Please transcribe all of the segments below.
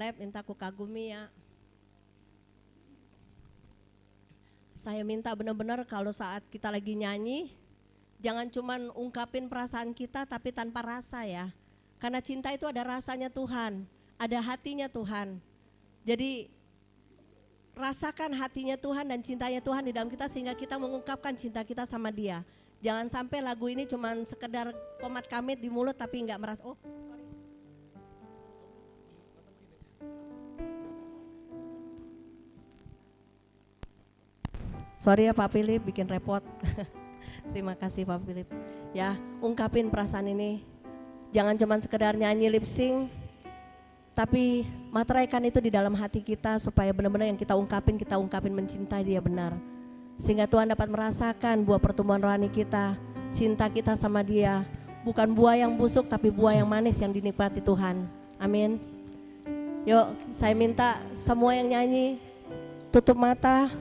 Caleb, minta ku kagumi ya. Saya minta benar-benar kalau saat kita lagi nyanyi, jangan cuman ungkapin perasaan kita tapi tanpa rasa ya. Karena cinta itu ada rasanya Tuhan, ada hatinya Tuhan. Jadi rasakan hatinya Tuhan dan cintanya Tuhan di dalam kita sehingga kita mengungkapkan cinta kita sama Dia. Jangan sampai lagu ini cuman sekedar komat kamit di mulut tapi enggak merasa, oh sorry ya Pak Philip bikin repot. Terima kasih Pak Philip. Ya, ungkapin perasaan ini. Jangan cuma sekedar nyanyi lip sync, tapi materaikan itu di dalam hati kita supaya benar-benar yang kita ungkapin mencintai Dia benar. Sehingga Tuhan dapat merasakan buah pertumbuhan rohani kita, cinta kita sama Dia. Bukan buah yang busuk tapi buah yang manis yang dinikmati Tuhan. Amin. Yuk, saya minta semua yang nyanyi tutup mata.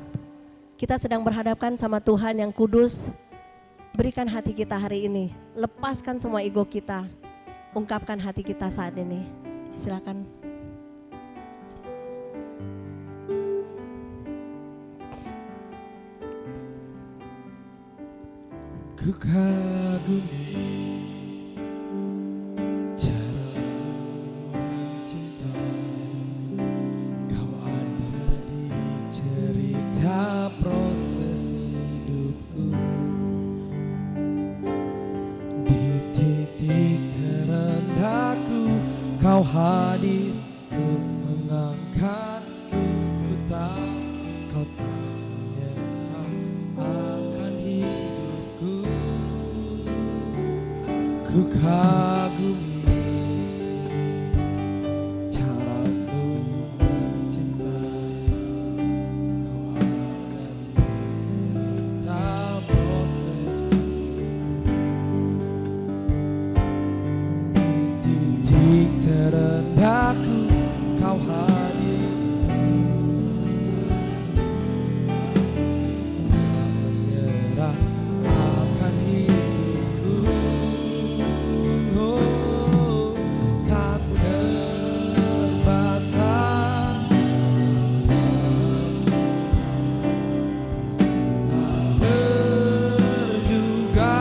Kita sedang berhadapkan sama Tuhan yang kudus. Berikan hati kita hari ini. Lepaskan semua ego kita. Ungkapkan hati kita saat ini. Silakan. Ku kagumi caramu mencinta. Kau ada di cerita proses hidupku. Di titik terendahku kau hadir untuk mengangkatku. Ku tahu kau tak menyerah akan hidupku. Ku kagumi caramu mencinta. Kau ada di cerita proses. Di titik terendahku kau hadir. Menyerah akan hidupku. Oh, tak terbatas, tak terduga.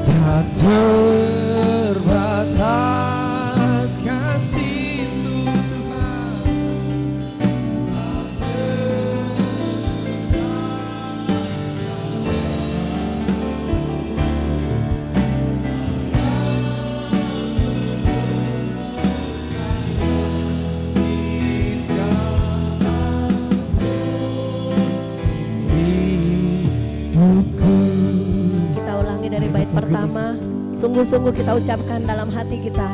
Tak terbatas kasih-Mu Tuhan. Kita ulangi dari bait pertama. Sungguh-sungguh kita ucapkan dalam hati kita.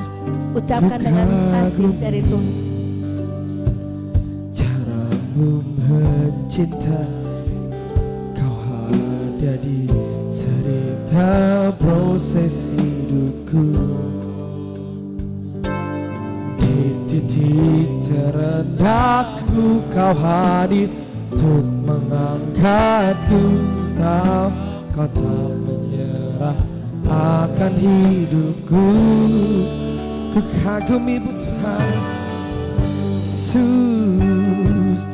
Ucapkan dengan kasih dari Tuhan. Caramu mencinta. Kau ada di cerita proses hidupku. Di titik terendahku kau hadir untuk mengangkatku. Tahu kau tak menyerah akan hidupku. Ku kagumi Tuhan. Yesus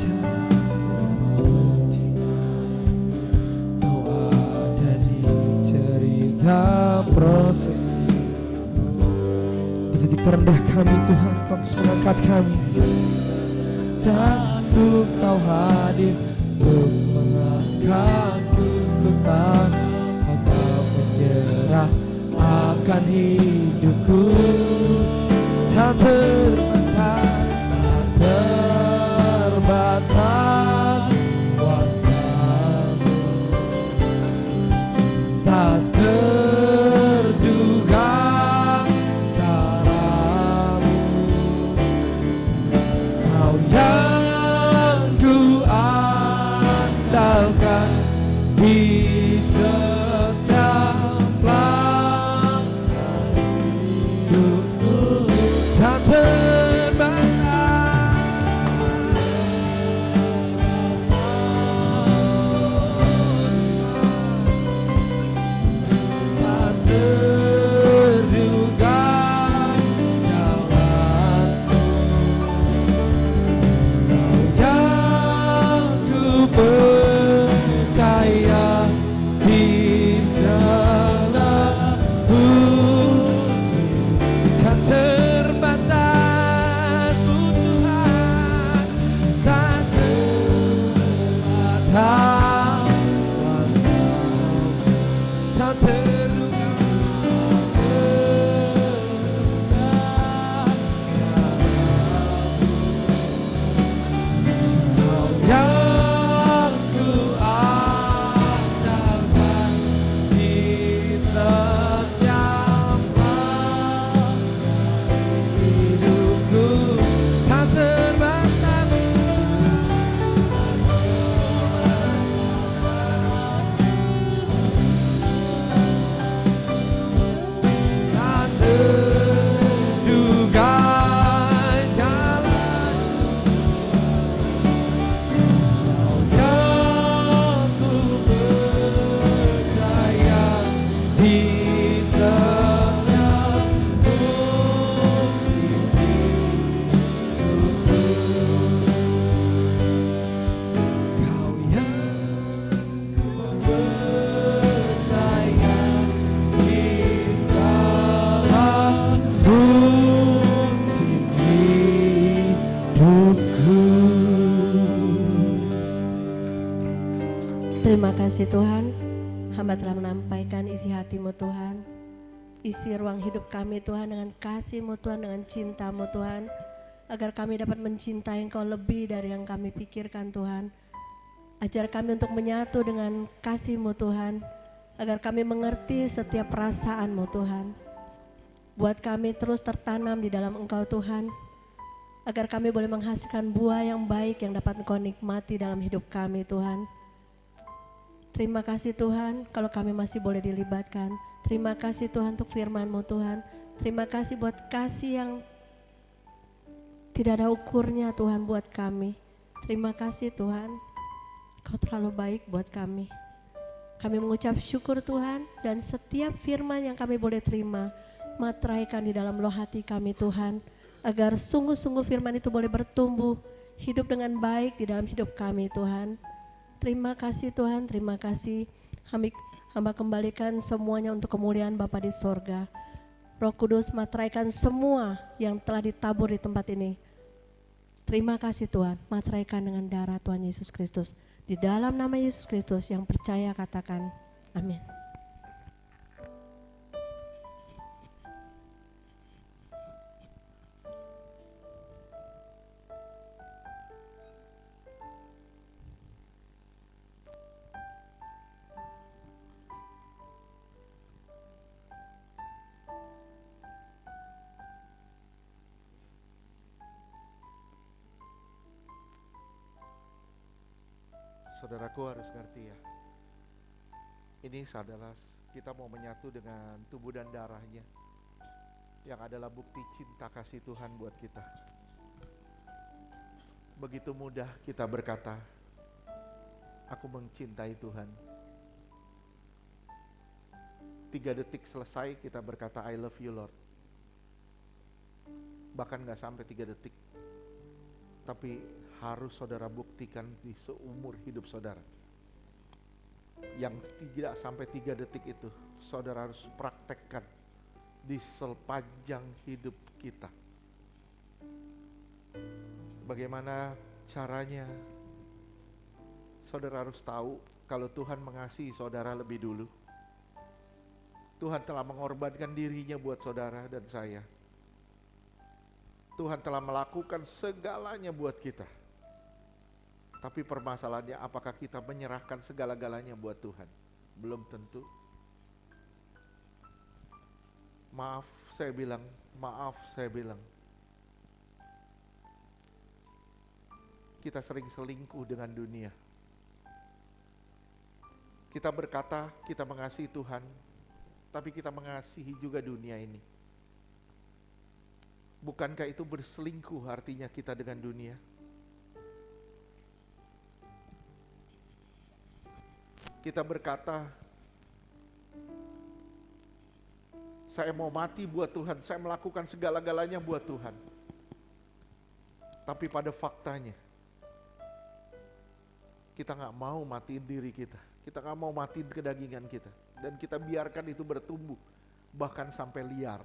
kau ada di cerita proses. Di titik terendah kami Tuhan kau terus mengangkat kami. Dan kau hadir untuk mengangkatku. Ku tahu kau tak menyerah akan hidupku. Tak terbatas, tak terbatas kuasa-Mu. Tak terduga cara-Mu. Kau yang ku andalkan di setiap langkah. Terima kasih Tuhan, hamba telah menyampaikan isi hati-Mu Tuhan. Isi ruang hidup kami Tuhan dengan kasih-Mu Tuhan, dengan cinta-Mu Tuhan. Agar kami dapat mencintai Engkau lebih dari yang kami pikirkan Tuhan. Ajar kami untuk menyatu dengan kasih-Mu Tuhan. Agar kami mengerti setiap perasaan-Mu Tuhan. Buat kami terus tertanam di dalam Engkau Tuhan. Agar kami boleh menghasilkan buah yang baik yang dapat Engkau nikmati dalam hidup kami Tuhan. Terima kasih Tuhan kalau kami masih boleh dilibatkan. Terima kasih Tuhan untuk firman-Mu Tuhan. Terima kasih buat kasih yang tidak ada ukurnya Tuhan buat kami. Terima kasih Tuhan, Kau terlalu baik buat kami. Kami mengucap syukur Tuhan, dan setiap firman yang kami boleh terima, materaikan di dalam loh hati kami Tuhan. Agar sungguh-sungguh firman itu boleh bertumbuh, hidup dengan baik di dalam hidup kami Tuhan. Terima kasih Tuhan, terima kasih. Hamba kembalikan semuanya untuk kemuliaan Bapa di sorga. Roh Kudus materaikan semua yang telah ditabur di tempat ini. Terima kasih Tuhan, materaikan dengan darah Tuhan Yesus Kristus. Di dalam nama Yesus Kristus yang percaya katakan amin. Saudaraku harus ngerti ya, ini adalah kita mau menyatu dengan tubuh dan darahnya, yang adalah bukti cinta kasih Tuhan buat kita. Begitu mudah kita berkata, aku mencintai Tuhan. 3 detik selesai kita berkata, I love you Lord. Bahkan gak sampai 3 detik, tapi harus saudara buktikan di seumur hidup saudara. Yang tidak sampai 3 detik itu saudara harus praktekkan di sepanjang hidup kita. Bagaimana caranya? Saudara harus tahu kalau Tuhan mengasihi saudara lebih dulu. Tuhan telah mengorbankan dirinya buat saudara dan saya. Tuhan telah melakukan segalanya buat kita. Tapi permasalahannya, apakah kita menyerahkan segala-galanya buat Tuhan? Belum tentu. Maaf saya bilang. Kita sering selingkuh dengan dunia. Kita berkata kita mengasihi Tuhan, tapi kita mengasihi juga dunia ini. Bukankah itu berselingkuh artinya kita dengan dunia? Kita berkata, saya mau mati buat Tuhan, saya melakukan segala-galanya buat Tuhan. Tapi pada faktanya, kita gak mau matiin diri kita. Kita gak mau matiin kedagingan kita. Dan kita biarkan itu bertumbuh, bahkan sampai liar.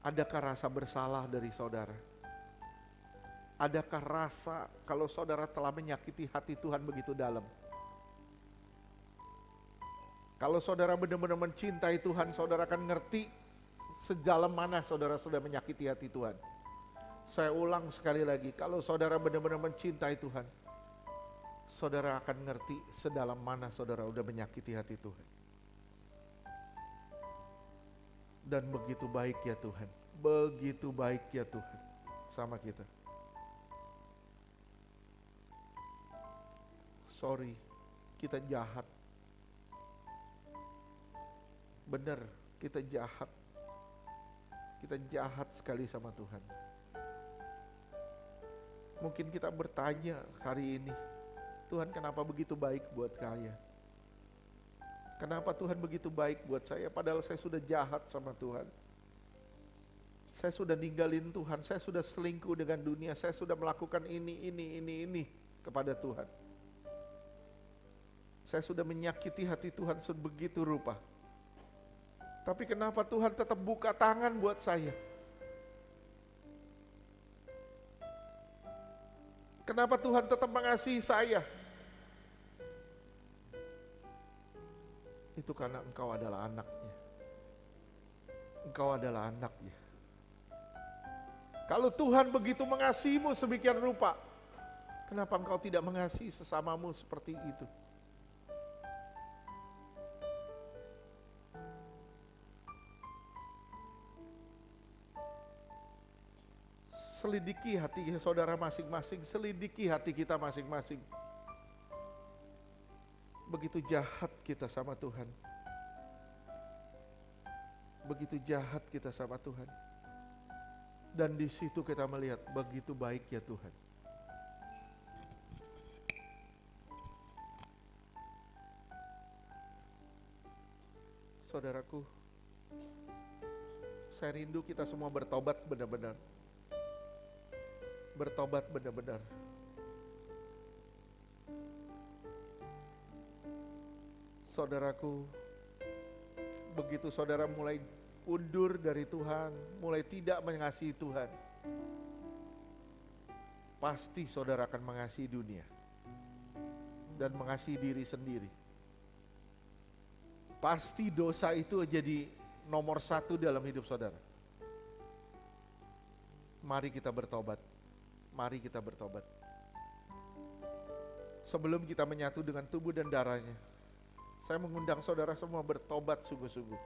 Adakah rasa bersalah dari saudara? Adakah rasa kalau saudara telah menyakiti hati Tuhan begitu dalam? Kalau saudara benar-benar mencintai Tuhan, saudara akan ngerti sedalam mana saudara sudah menyakiti hati Tuhan. Saya ulang sekali lagi, kalau saudara benar-benar mencintai Tuhan, saudara akan ngerti sedalam mana saudara sudah menyakiti hati Tuhan. Dan begitu baik ya Tuhan, begitu baik ya Tuhan sama kita. Sorry, kita jahat. Benar, kita jahat. Kita jahat sekali sama Tuhan. Mungkin kita bertanya hari ini, Tuhan kenapa begitu baik buat saya? Kenapa Tuhan begitu baik buat saya? Padahal saya sudah jahat sama Tuhan. Saya sudah ninggalin Tuhan, saya sudah selingkuh dengan dunia, saya sudah melakukan ini kepada Tuhan. Saya sudah menyakiti hati Tuhan sebegitu rupa. Tapi kenapa Tuhan tetap buka tangan buat saya? Kenapa Tuhan tetap mengasihi saya? Itu karena engkau adalah anaknya. Engkau adalah anaknya. Kalau Tuhan begitu mengasihimu sedemikian rupa, kenapa engkau tidak mengasihi sesamamu seperti itu? Selidiki hati saudara masing-masing, selidiki hati kita masing-masing. Begitu jahat kita sama Tuhan. Begitu jahat kita sama Tuhan. Dan di situ kita melihat begitu baik ya Tuhan. Saudaraku, saya rindu kita semua bertobat benar-benar. Bertobat benar-benar. Saudaraku, begitu saudara mulai undur dari Tuhan, mulai tidak mengasihi Tuhan, pasti saudara akan mengasihi dunia dan mengasihi diri sendiri. Pasti dosa itu jadi nomor satu dalam hidup saudara. Mari kita bertobat. Mari kita bertobat. Sebelum kita menyatu dengan tubuh dan darahnya, saya mengundang saudara semua bertobat sungguh-sungguh.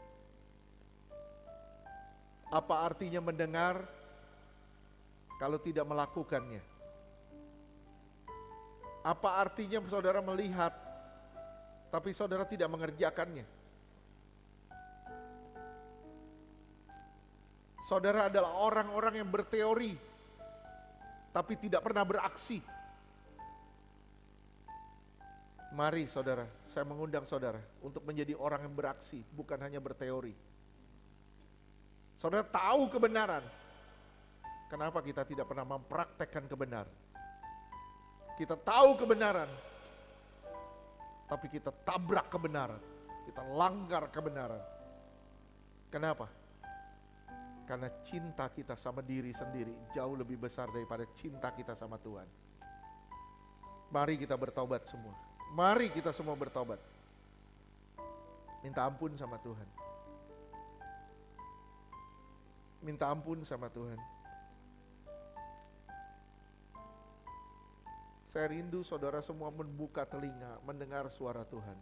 Apa artinya mendengar kalau tidak melakukannya? Apa artinya saudara melihat tapi saudara tidak mengerjakannya? Saudara adalah orang-orang yang berteori tapi tidak pernah beraksi. Mari saudara, saya mengundang saudara untuk menjadi orang yang beraksi, bukan hanya berteori. Saudara tahu kebenaran. Kenapa kita tidak pernah mempraktekkan kebenaran? Kita tahu kebenaran, tapi kita tabrak kebenaran. Kita langgar kebenaran. Kenapa? Karena cinta kita sama diri sendiri jauh lebih besar daripada cinta kita sama Tuhan. Mari kita bertobat semua. Mari kita semua bertobat. Minta ampun sama Tuhan. Minta ampun sama Tuhan. Saya rindu saudara semua membuka telinga, mendengar suara Tuhan.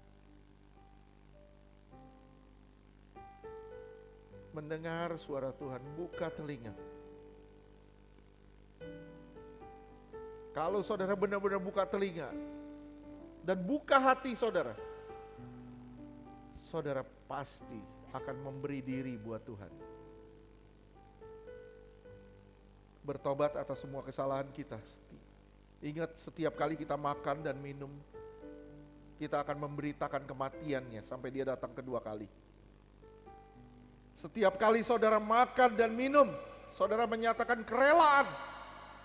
Mendengar suara Tuhan, buka telinga. Kalau saudara benar-benar buka telinga dan buka hati saudara, saudara pasti akan memberi diri buat Tuhan. Bertobat atas semua kesalahan kita. Ingat, setiap kali kita makan dan minum, kita akan memberitakan kematiannya sampai dia datang kedua kali. Setiap kali saudara makan dan minum, saudara menyatakan kerelaan.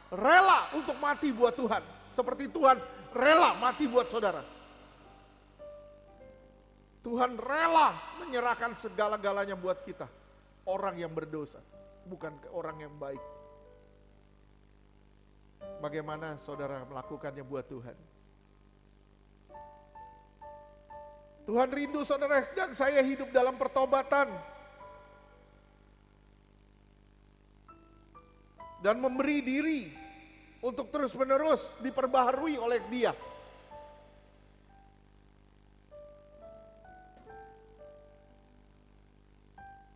Rela untuk mati buat Tuhan. Seperti Tuhan rela mati buat saudara. Tuhan rela menyerahkan segala-galanya buat kita. Orang yang berdosa, bukan orang yang baik. Bagaimana saudara melakukannya buat Tuhan? Tuhan rindu saudara dan saya hidup dalam pertobatan. Dan memberi diri untuk terus-menerus diperbaharui oleh Dia.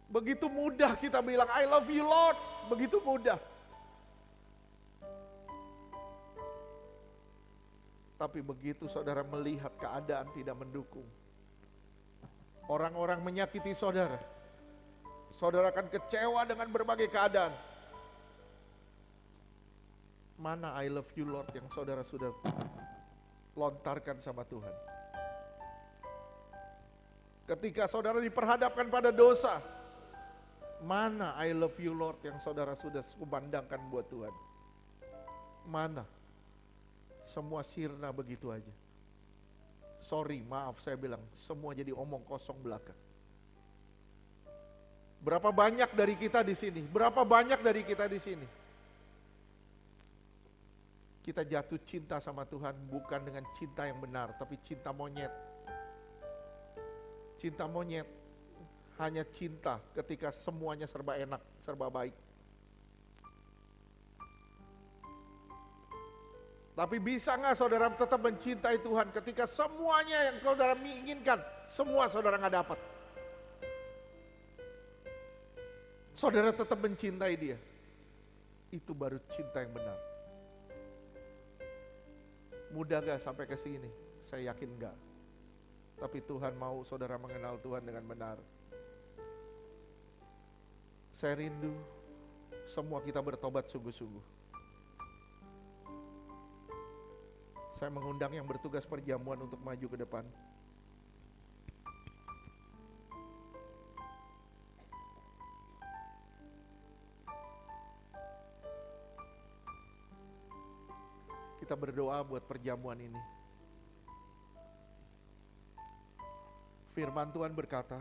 Begitu mudah kita bilang I love you Lord, begitu mudah. Tapi begitu saudara melihat keadaan tidak mendukung, orang-orang menyakiti saudara, saudara akan kecewa dengan berbagai keadaan. Mana I love you Lord yang saudara sudah lontarkan sama Tuhan? Ketika saudara diperhadapkan pada dosa, mana I love you Lord yang saudara sudah kumandangkan buat Tuhan? Mana? Semua sirna begitu aja. Sorry, maaf saya bilang, semua jadi omong kosong belaka. Berapa banyak dari kita di sini? Berapa banyak dari kita di sini? Kita jatuh cinta sama Tuhan bukan dengan cinta yang benar, tapi cinta monyet. Cinta monyet hanya cinta ketika semuanya serba enak, serba baik. Tapi bisa nggak saudara tetap mencintai Tuhan ketika semuanya yang saudara inginkan, semua saudara nggak dapat? Saudara tetap mencintai Dia. Itu baru cinta yang benar. Mudah gak sampai ke sini? Saya yakin enggak. Tapi Tuhan mau saudara mengenal Tuhan dengan benar. Saya rindu semua kita bertobat sungguh-sungguh. Saya mengundang yang bertugas perjamuan untuk maju ke depan. Kita berdoa buat perjamuan ini. Firman Tuhan berkata,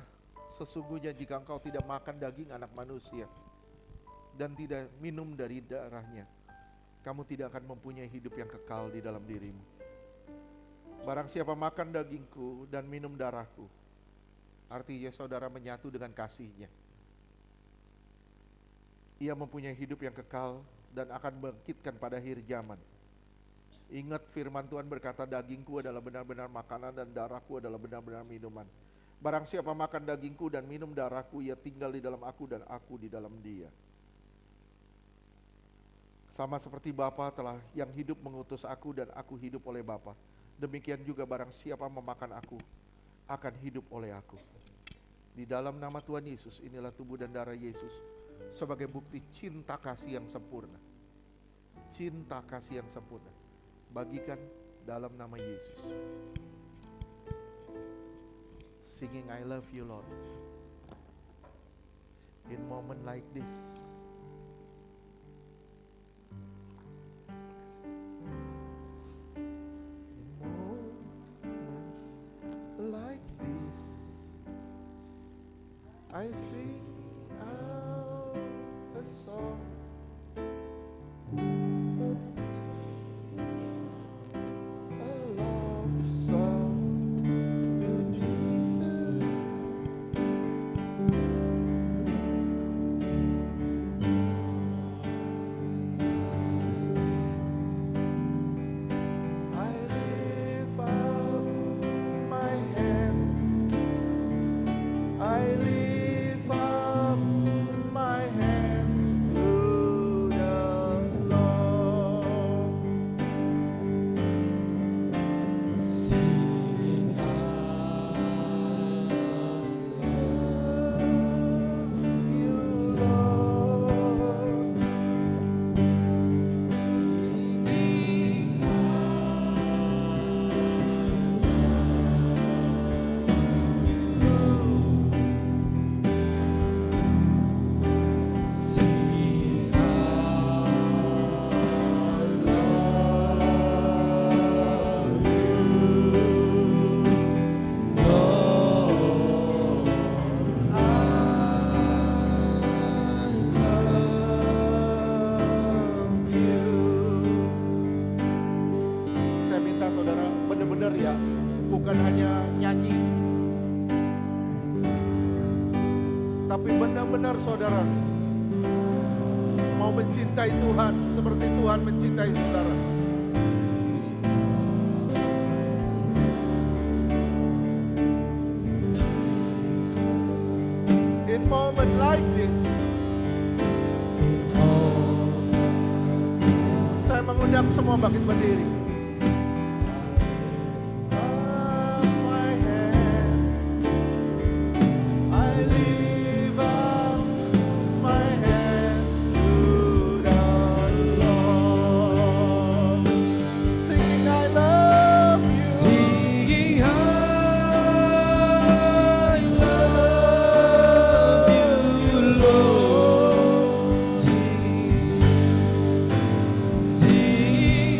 sesungguhnya jika engkau tidak makan daging anak manusia dan tidak minum dari darahnya, kamu tidak akan mempunyai hidup yang kekal di dalam dirimu. Barang siapa makan dagingku dan minum darahku, artinya saudara menyatu dengan kasih-Nya. Ia mempunyai hidup yang kekal dan akan bangkitkan pada akhir zaman. Ingat firman Tuhan berkata, dagingku adalah benar-benar makanan dan darahku adalah benar-benar minuman. Barang siapa makan dagingku dan minum darahku, ia tinggal di dalam aku dan aku di dalam dia. Sama seperti Bapa telah yang hidup mengutus aku dan aku hidup oleh Bapa, demikian juga barang siapa memakan aku akan hidup oleh aku. Di dalam nama Tuhan Yesus, inilah tubuh dan darah Yesus sebagai bukti cinta kasih yang sempurna. Cinta kasih yang sempurna. Bagikan dalam nama Yesus. Singing I love you Lord. In moment like this. In moments like this. I sing out a song. Bukan hanya nyanyi, tapi benar-benar saudara mau mencintai Tuhan seperti Tuhan mencintai saudara. In moment like this, saya mengundang semua bangkit berdiri. Sing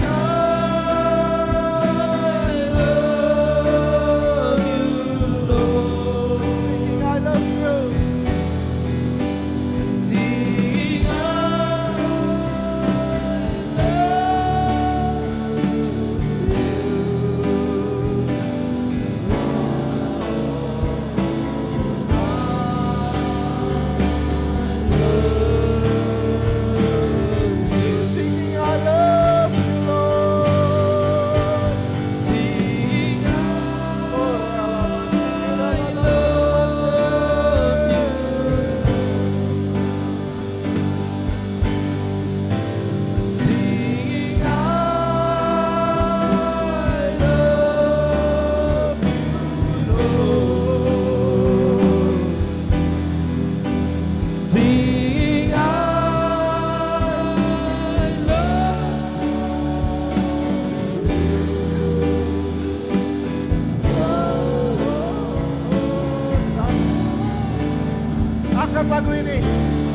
angkat lagu ini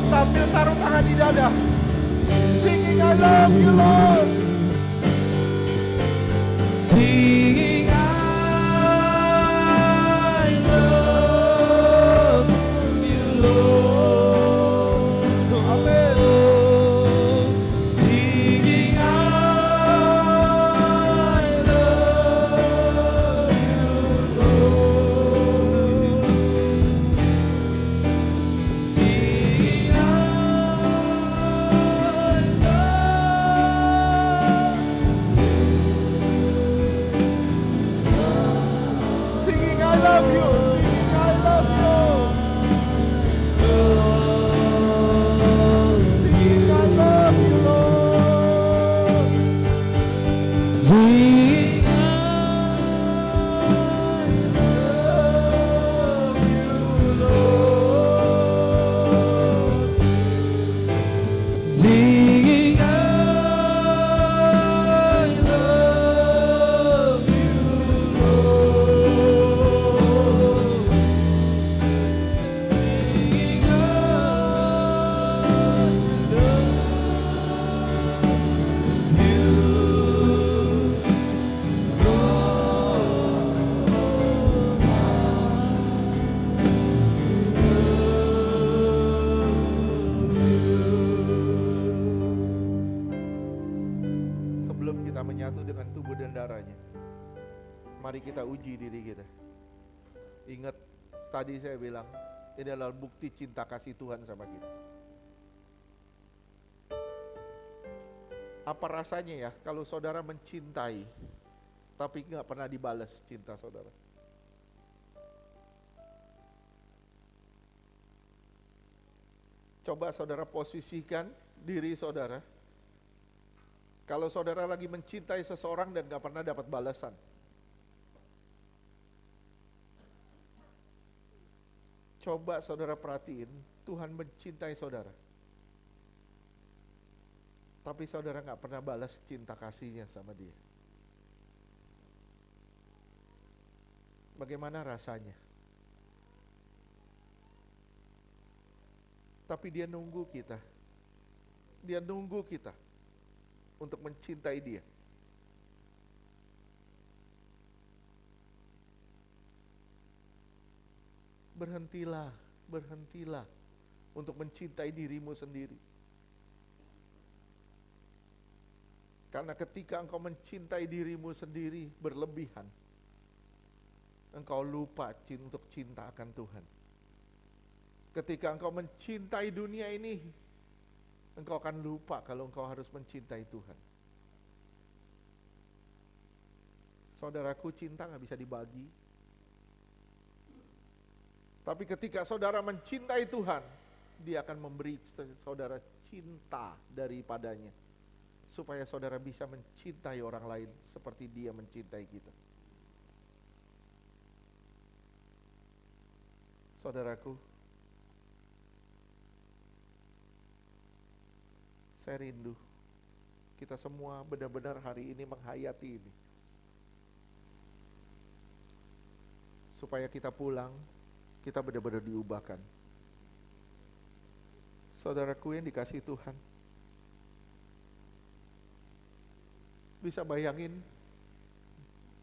sambil taruh tangan di dada. Singing I love you Lord. Singing I love you, Lord. Amen. Singing I love you, Lord. Singing I Singing I love you. Singing I love you. Singing I love you Lord. Sing Singing I love you, Lord. Singing I love you, Sebelum kita menyatu dengan tubuh dan darahnya, mari kita uji diri kita. Ingat, tadi saya bilang, ini adalah bukti cinta kasih Tuhan sama kita. Apa rasanya ya kalau saudara mencintai, tapi nggak pernah dibalas cinta saudara? Coba saudara posisikan diri saudara. Kalau saudara lagi mencintai seseorang dan gak pernah dapat balasan. Coba saudara perhatiin, Tuhan mencintai saudara. Tapi saudara gak pernah balas cinta kasihnya sama dia. Bagaimana rasanya? Tapi dia nunggu kita. Dia nunggu kita untuk mencintai dia. Berhentilah, berhentilah untuk mencintai dirimu sendiri. Karena ketika engkau mencintai dirimu sendiri berlebihan, engkau lupa untuk cinta akan Tuhan. Ketika engkau mencintai dunia ini, engkau akan lupa kalau engkau harus mencintai Tuhan. Saudaraku, cinta gak bisa dibagi. Tapi ketika saudara mencintai Tuhan, dia akan memberi saudara cinta daripadanya. Supaya saudara bisa mencintai orang lain seperti dia mencintai kita. Saudaraku, saya rindu kita semua benar-benar hari ini menghayati ini. Supaya kita pulang, kita benar-benar diubahkan. Saudaraku yang dikasihi Tuhan, bisa bayangin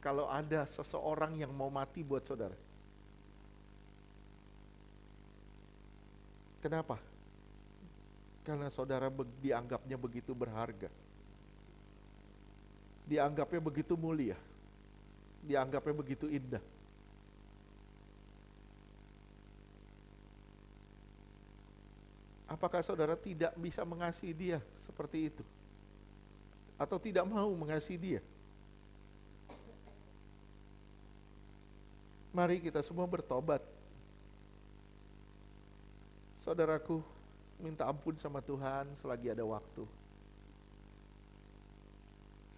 kalau ada seseorang yang mau mati buat saudara. Kenapa? Karena saudara dianggapnya begitu berharga. Dianggapnya begitu mulia. Dianggapnya begitu indah. Apakah saudara tidak bisa mengasihi dia seperti itu? Atau tidak mau mengasihi dia? Mari kita semua bertobat. Saudaraku, minta ampun sama Tuhan selagi ada waktu.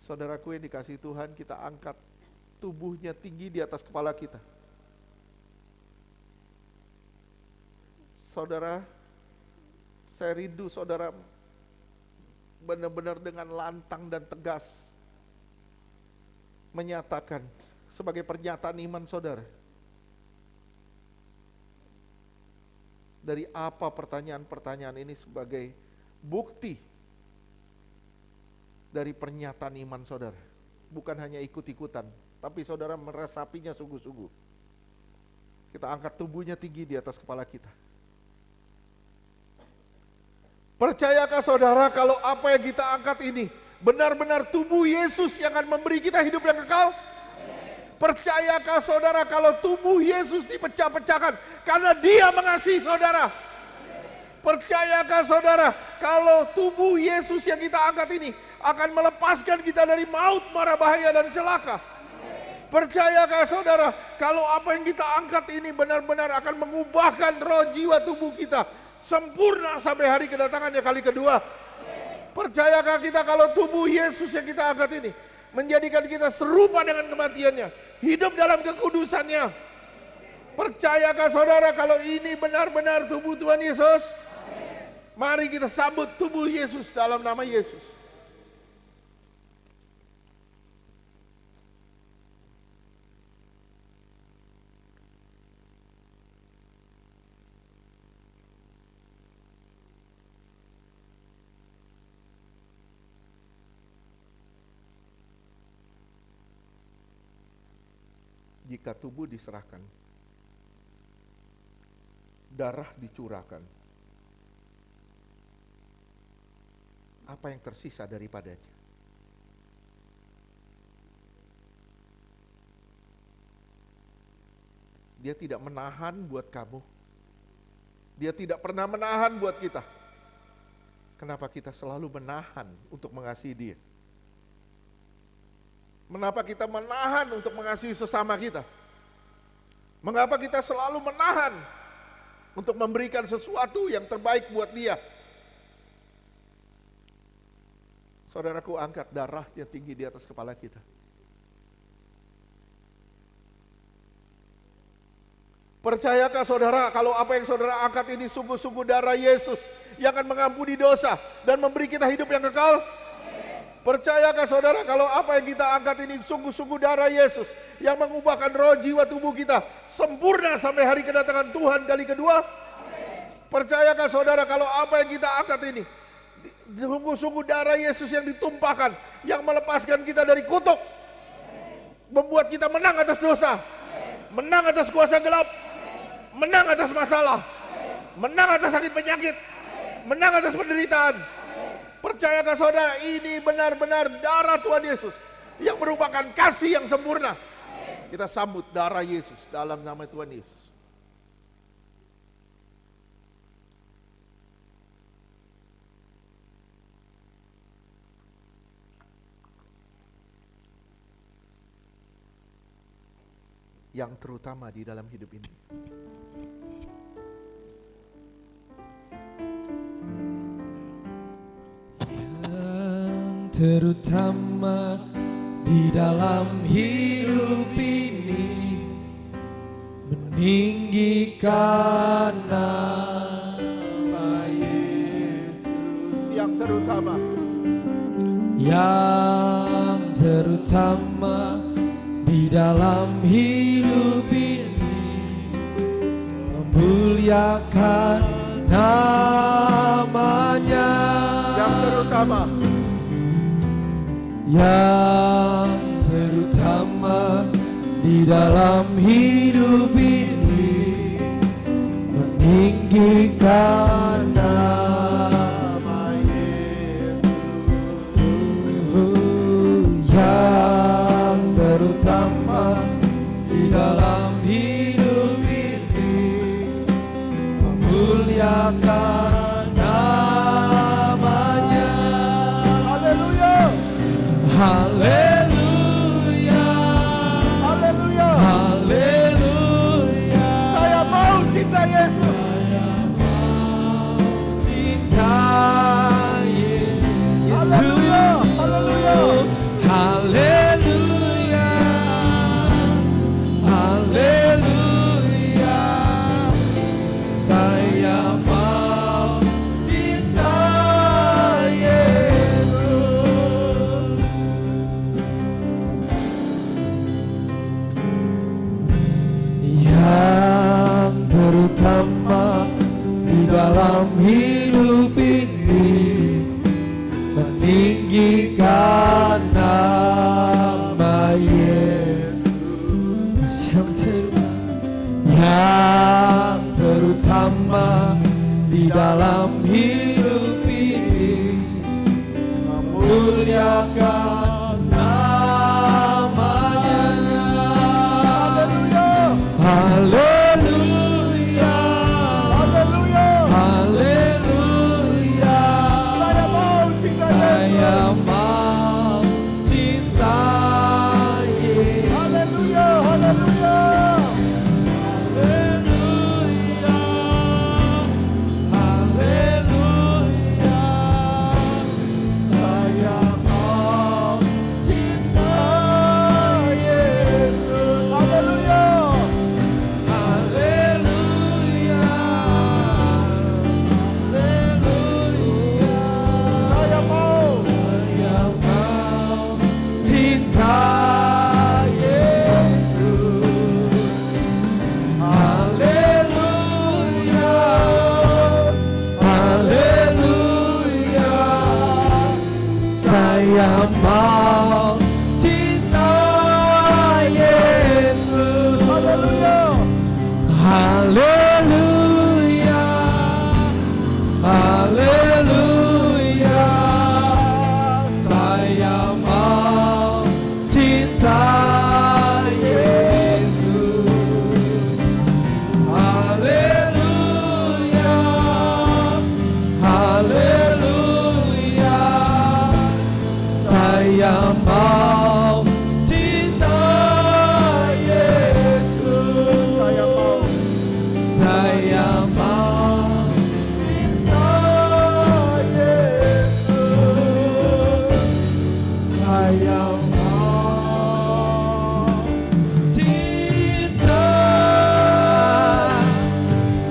Saudaraku yang dikasihi Tuhan, kita angkat tubuhnya tinggi di atas kepala kita. Saudara, saya rindu saudara benar-benar dengan lantang dan tegas menyatakan sebagai pernyataan iman saudara, dari apa pertanyaan-pertanyaan ini sebagai bukti dari pernyataan iman saudara. Bukan hanya ikut-ikutan, tapi saudara meresapinya sungguh-sungguh. Kita angkat tubuhnya tinggi di atas kepala kita. Percayakah saudara kalau apa yang kita angkat ini benar-benar tubuh Yesus yang akan memberi kita hidup yang kekal? Percayakah saudara kalau tubuh Yesus dipecah-pecahkan karena Dia mengasihi saudara? Percayakah saudara kalau tubuh Yesus yang kita angkat ini akan melepaskan kita dari maut, mara bahaya dan celaka? Percayakah saudara kalau apa yang kita angkat ini benar-benar akan mengubahkan roh, jiwa, tubuh kita sempurna sampai hari kedatangannya kali kedua? Percayakah kita kalau tubuh Yesus yang kita angkat ini menjadikan kita serupa dengan kematiannya, hidup dalam kekudusannya? Percayakah saudara kalau ini benar-benar tubuh Tuhan Yesus? Mari kita sambut tubuh Yesus dalam nama Yesus. Jika tubuh diserahkan, darah dicurahkan, apa yang tersisa daripadanya? Dia tidak menahan buat kamu. Dia tidak pernah menahan buat kita. Kenapa kita selalu menahan untuk mengasihi Dia? Mengapa kita menahan untuk mengasihi sesama kita? Mengapa kita selalu menahan untuk memberikan sesuatu yang terbaik buat Dia? Saudaraku, angkat darah yang tinggi di atas kepala kita. Percayakah saudara kalau apa yang saudara angkat ini sungguh-sungguh darah Yesus yang akan mengampuni dosa dan memberi kita hidup yang kekal? Percayakah saudara kalau apa yang kita angkat ini sungguh-sungguh darah Yesus yang mengubahkan roh, jiwa, tubuh kita sempurna sampai hari kedatangan Tuhan kali kedua? Percayakah saudara kalau apa yang kita angkat ini sungguh-sungguh darah Yesus yang ditumpahkan, yang melepaskan kita dari kutuk, membuat kita menang atas dosa, menang atas kuasa gelap, menang atas masalah, menang atas sakit penyakit, menang atas penderitaan? Percayakah saudara ini benar-benar darah Tuhan Yesus yang merupakan kasih yang sempurna? Kita sambut darah Yesus dalam nama Tuhan Yesus. Yang terutama di dalam hidup ini, terutama di dalam hidup ini, meninggikan nama Yesus yang terutama, di dalam hidup ini, memuliakan namanya. Yang terutama di dalam hidup ini, meninggikan nama Yesus. Yang terutama di dalam hidup ini, memuliakan namanya. haleluya, Haleluya, haleluya. haleluya. Saya mau cinta Yesus. Cinta Yesus. Haleluya, haleluya. Haleluya, haleluya. Saya mau cinta Yesus. dalam hidup ini, meninggikan nama Yesus yang terutama di dalam hidup ini, memuliakan namanya. Haleluya, haleluya, saya mau cinta Yesus. Haleluya, haleluya, saya mau cinta Yesus. Haleluya, haleluya, haleluya, saya mau cinta Yesus. Haleluya, haleluya, saya mau cinta Yesus. Haleluya, haleluya, saya mau cinta Yesus. Haleluya, haleluya, saya mau cinta Yesus. Saya mau cinta Yesus. Saya mau cinta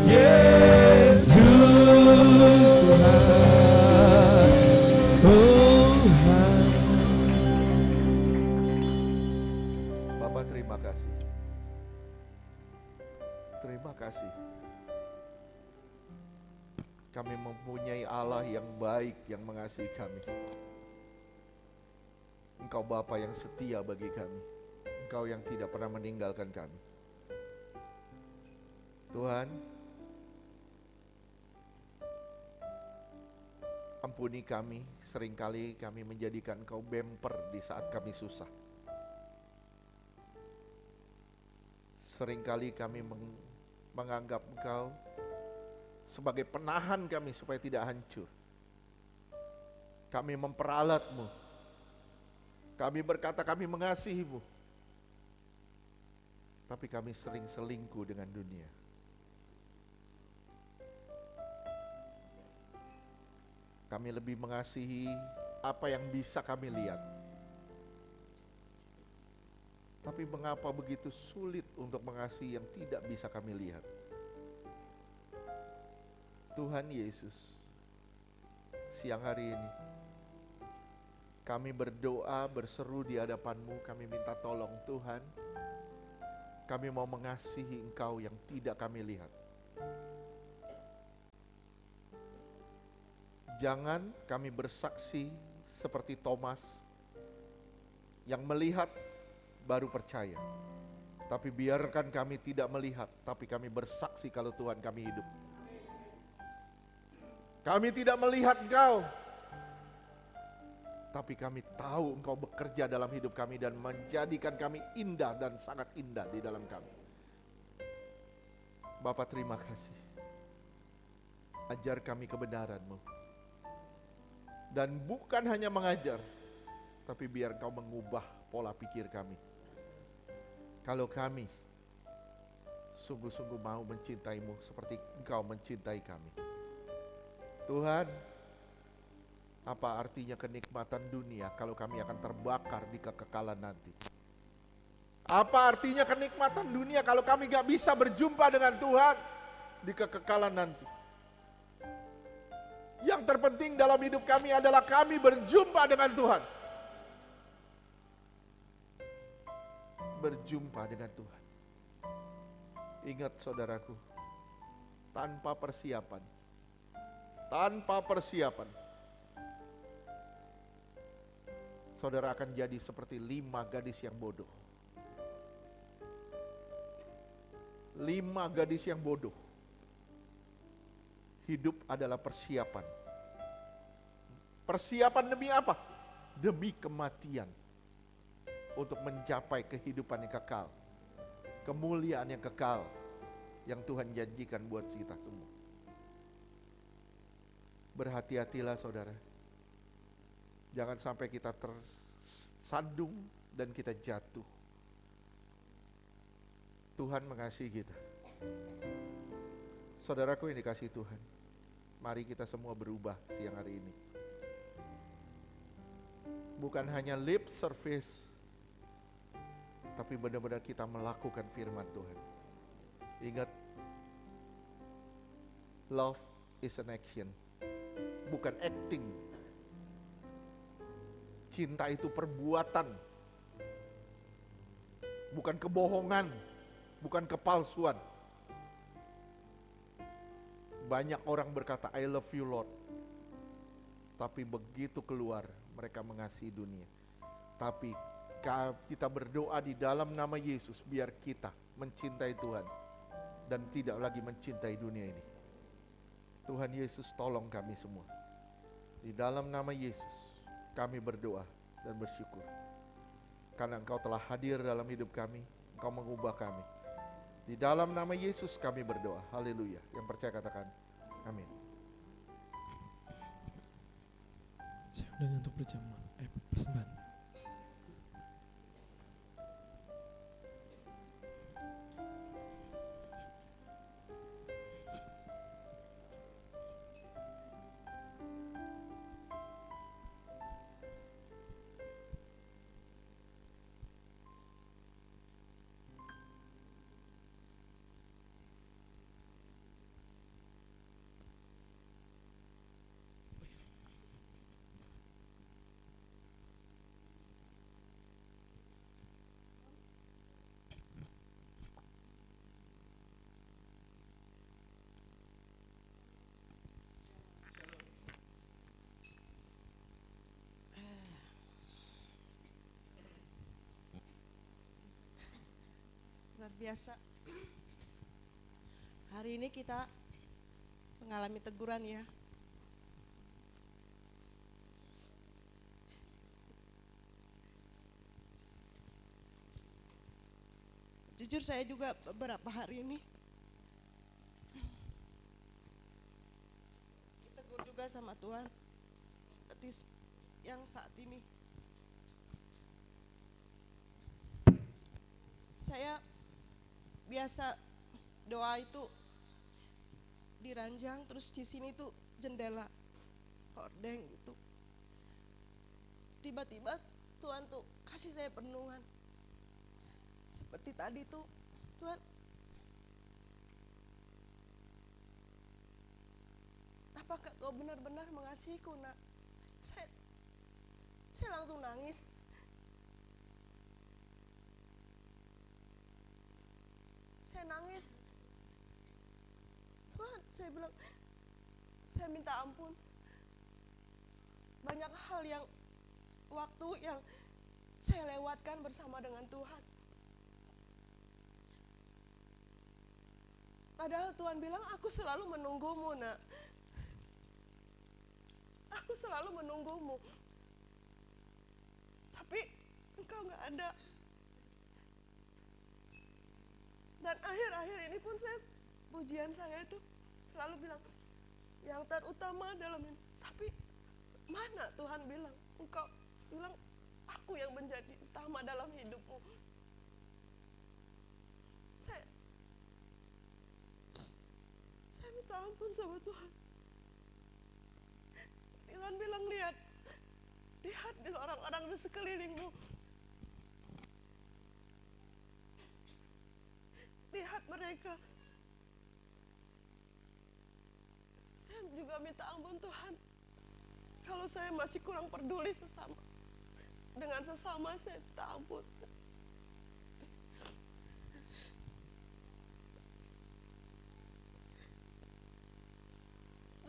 Yesus. Tuhan. Bapak terima kasih. Terima kasih. Kami mempunyai Allah yang baik yang mengasihi kami. Engkau Bapa yang setia bagi kami. Engkau yang tidak pernah meninggalkan kami. Tuhan, ampuni kami, seringkali kami menjadikan Engkau bemper di saat kami susah. Seringkali kami menganggap Engkau sebagai penahan kami supaya tidak hancur. Kami memperalat-Mu. Kami berkata kami mengasihi-Mu. Tapi kami sering selingkuh dengan dunia. Kami lebih mengasihi apa yang bisa kami lihat. Tapi mengapa begitu sulit untuk mengasihi yang tidak bisa kami lihat? Tuhan Yesus, siang hari ini kami berdoa, berseru di hadapan-Mu, kami minta tolong Tuhan. Kami mau mengasihi Engkau yang tidak kami lihat. Jangan kami bersaksi seperti Thomas yang melihat baru percaya. Tapi biarkan kami tidak melihat, tapi kami bersaksi kalau Tuhan kami hidup. Kami tidak melihat Engkau, tapi kami tahu Engkau bekerja dalam hidup kami dan menjadikan kami indah dan sangat indah di dalam kami. Bapa terima kasih. Ajar kami kebenaran-Mu. Dan bukan hanya mengajar, tapi biar Engkau mengubah pola pikir kami. Kalau kami sungguh-sungguh mau mencintai-Mu seperti Engkau mencintai kami. Tuhan, apa artinya kenikmatan dunia kalau kami akan terbakar di kekekalan nanti? Apa artinya kenikmatan dunia kalau kami gak bisa berjumpa dengan Tuhan di kekekalan nanti? Yang terpenting dalam hidup kami adalah kami berjumpa dengan Tuhan. Berjumpa dengan Tuhan. Ingat saudaraku, tanpa persiapan tanpa persiapan, saudara akan jadi seperti 5 gadis yang bodoh. 5 gadis yang bodoh. Hidup adalah persiapan. Persiapan demi apa? Demi kematian. Untuk mencapai kehidupan yang kekal. Kemuliaan yang kekal. Yang Tuhan janjikan buat kita semua. Berhati-hatilah saudara. Jangan sampai kita tersandung dan kita jatuh. Tuhan mengasihi kita. Saudaraku yang dikasihi Tuhan, mari kita semua berubah siang hari ini. Bukan hanya lip service, tapi benar-benar kita melakukan firman Tuhan. Ingat, love is an action, bukan acting. Cinta itu perbuatan, bukan kebohongan, bukan kepalsuan. Banyak orang berkata, I love you Lord. Tapi begitu keluar, mereka mengasihi dunia. Tapi kita berdoa di dalam nama Yesus, biar kita mencintai Tuhan. Dan tidak lagi mencintai dunia ini. Tuhan Yesus tolong kami semua. Di dalam nama Yesus, kami berdoa dan bersyukur. Karena Engkau telah hadir dalam hidup kami, Engkau mengubah kami. Di dalam nama Yesus kami berdoa. Haleluya. Yang percaya katakan amin. Saya undang untuk berjamaah, persembahan. Luar biasa. Hari ini kita mengalami teguran ya. Jujur saya juga beberapa hari ini ditegur juga sama Tuhan seperti yang saat ini. Saya biasa doa itu di ranjang, terus di sini tuh jendela hordeng gitu. Tiba-tiba Tuhan tuh kasih saya perenungan. Seperti tadi tuh, Tuhan, apakah Kau benar-benar mengasihiku, Nak? Saya langsung nangis. Saya nangis. Tuhan, saya bilang, saya minta ampun. Banyak hal yang, waktu yang saya lewatkan bersama dengan Tuhan. Padahal Tuhan bilang, aku selalu menunggumu, Nak. Aku selalu menunggumu. Tapi engkau gak ada. Dan akhir-akhir ini pun pujian saya itu selalu bilang, yang terutama dalam ini. Tapi mana Tuhan bilang, engkau bilang, aku yang menjadi utama dalam hidupmu. Saya minta ampun sama Tuhan. Tuhan bilang, lihat di orang-orang di sekelilingmu. Lihat mereka. Saya juga minta ampun Tuhan. Kalau saya masih kurang peduli dengan sesama, saya minta ampun.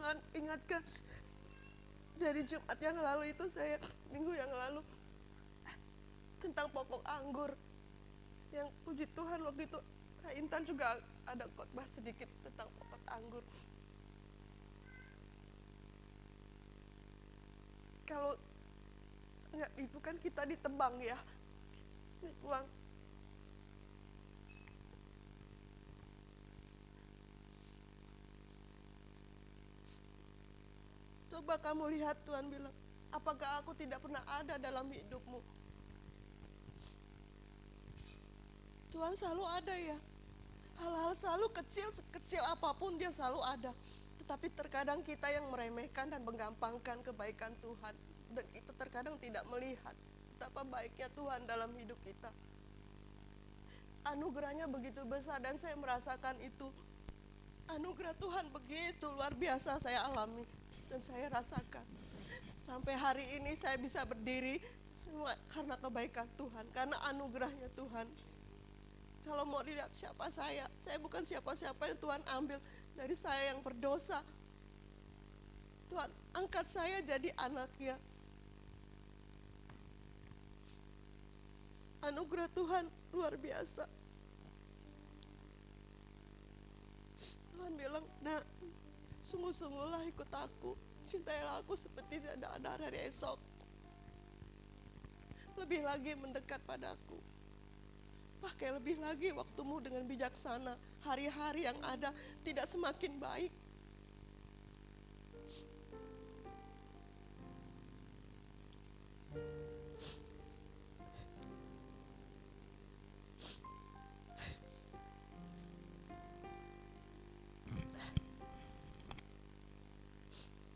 Tuhan ingatkan dari Jumat yang lalu itu minggu yang lalu tentang pokok anggur. Yang puji Tuhan waktu itu Kak Intan juga ada khotbah sedikit tentang pokok anggur. Kalau nggak itu kan kita ditebang ya, dibuang. Coba kamu lihat, Tuhan bilang, apakah aku tidak pernah ada dalam hidupmu? Tuhan selalu ada ya. Hal-hal selalu kecil apapun dia selalu ada. Tetapi terkadang kita yang meremehkan dan menggampangkan kebaikan Tuhan. Dan kita terkadang tidak melihat betapa baiknya Tuhan dalam hidup kita. Anugerahnya begitu besar dan saya merasakan itu. Anugerah Tuhan begitu luar biasa saya alami dan saya rasakan. Sampai hari ini saya bisa berdiri semua karena kebaikan Tuhan, karena anugerahnya Tuhan. Kalau mau dilihat siapa saya bukan siapa-siapa yang Tuhan ambil dari saya yang berdosa. Tuhan angkat saya jadi anaknya. Anugerah Tuhan luar biasa. Tuhan bilang, nah sungguh-sungguhlah ikut aku. Cintailah aku seperti tidak ada hari esok. Lebih lagi mendekat padaku. Pakai lebih lagi waktumu dengan bijaksana. Hari-hari yang ada tidak semakin baik.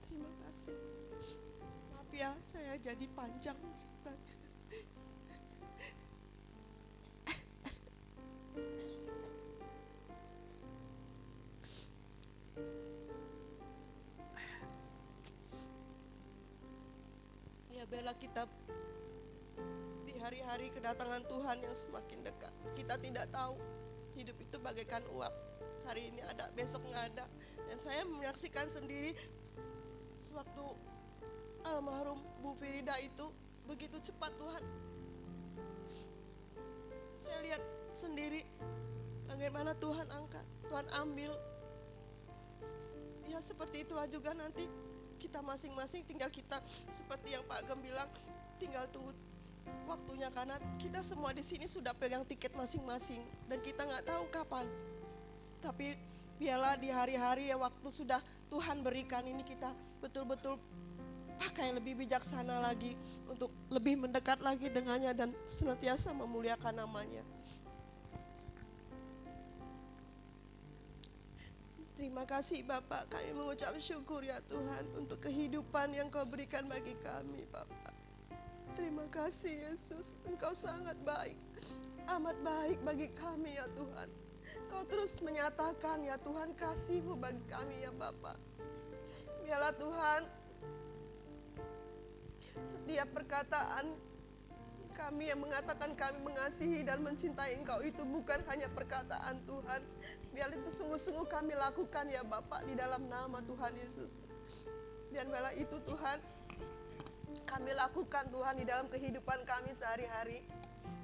Terima kasih. Maaf ya, saya jadi panjang cerita. Ya bela kita di hari-hari kedatangan Tuhan yang semakin dekat. Kita tidak tahu hidup itu bagaikan uap. Hari ini ada, besok nggak ada. Dan saya menyaksikan sendiri sewaktu almarhum Bu Firida itu begitu cepat Tuhan. Saya lihat sendiri bagaimana Tuhan angkat, Tuhan ambil. Ya seperti itulah juga nanti kita masing-masing, tinggal kita seperti yang Pak Gem bilang, tinggal tunggu waktunya karena kita semua di sini sudah pegang tiket masing-masing dan kita nggak tahu kapan. Tapi biarlah di hari-hari ya waktu sudah Tuhan berikan ini kita betul-betul pakai lebih bijaksana lagi untuk lebih mendekat lagi dengannya dan senantiasa memuliakan namanya. Terima kasih Bapak, kami mengucap syukur ya Tuhan untuk kehidupan yang Kau berikan bagi kami Bapak. Terima kasih Yesus, Engkau sangat baik, amat baik bagi kami ya Tuhan. Kau terus menyatakan ya Tuhan kasih-Mu bagi kami ya Bapak. Biarlah Tuhan setiap perkataan kami yang mengatakan kami mengasihi dan mencintai Engkau itu bukan hanya perkataan Tuhan. Biar itu sungguh-sungguh kami lakukan ya Bapak di dalam nama Tuhan Yesus. Dan biarlah itu Tuhan kami lakukan Tuhan di dalam kehidupan kami sehari-hari.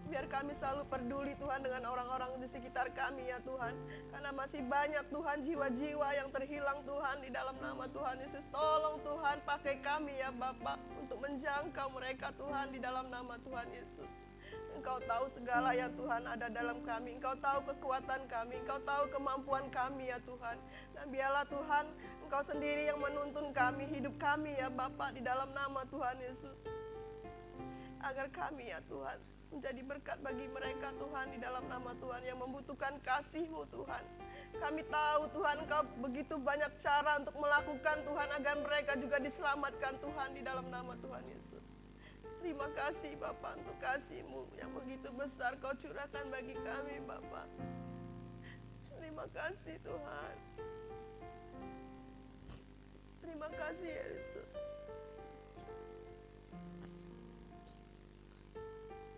Biar kami selalu peduli Tuhan dengan orang-orang di sekitar kami ya Tuhan. Karena masih banyak Tuhan jiwa-jiwa yang terhilang Tuhan di dalam nama Tuhan Yesus. Tolong Tuhan pakai kami ya Bapak untuk menjangkau mereka Tuhan di dalam nama Tuhan Yesus. Engkau tahu segala yang Tuhan ada dalam kami. Engkau tahu kekuatan kami. Engkau tahu kemampuan kami ya Tuhan. Dan biarlah Tuhan Engkau sendiri yang menuntun kami, hidup kami ya Bapak di dalam nama Tuhan Yesus. Agar kami ya Tuhan menjadi berkat bagi mereka Tuhan di dalam nama Tuhan yang membutuhkan kasih-Mu Tuhan. Kami tahu Tuhan Engkau begitu banyak cara untuk melakukan Tuhan agar mereka juga diselamatkan Tuhan di dalam nama Tuhan Yesus. Terima kasih Bapak untuk kasih-Mu yang begitu besar Kau curahkan bagi kami Bapak. Terima kasih Tuhan. Terima kasih Yesus.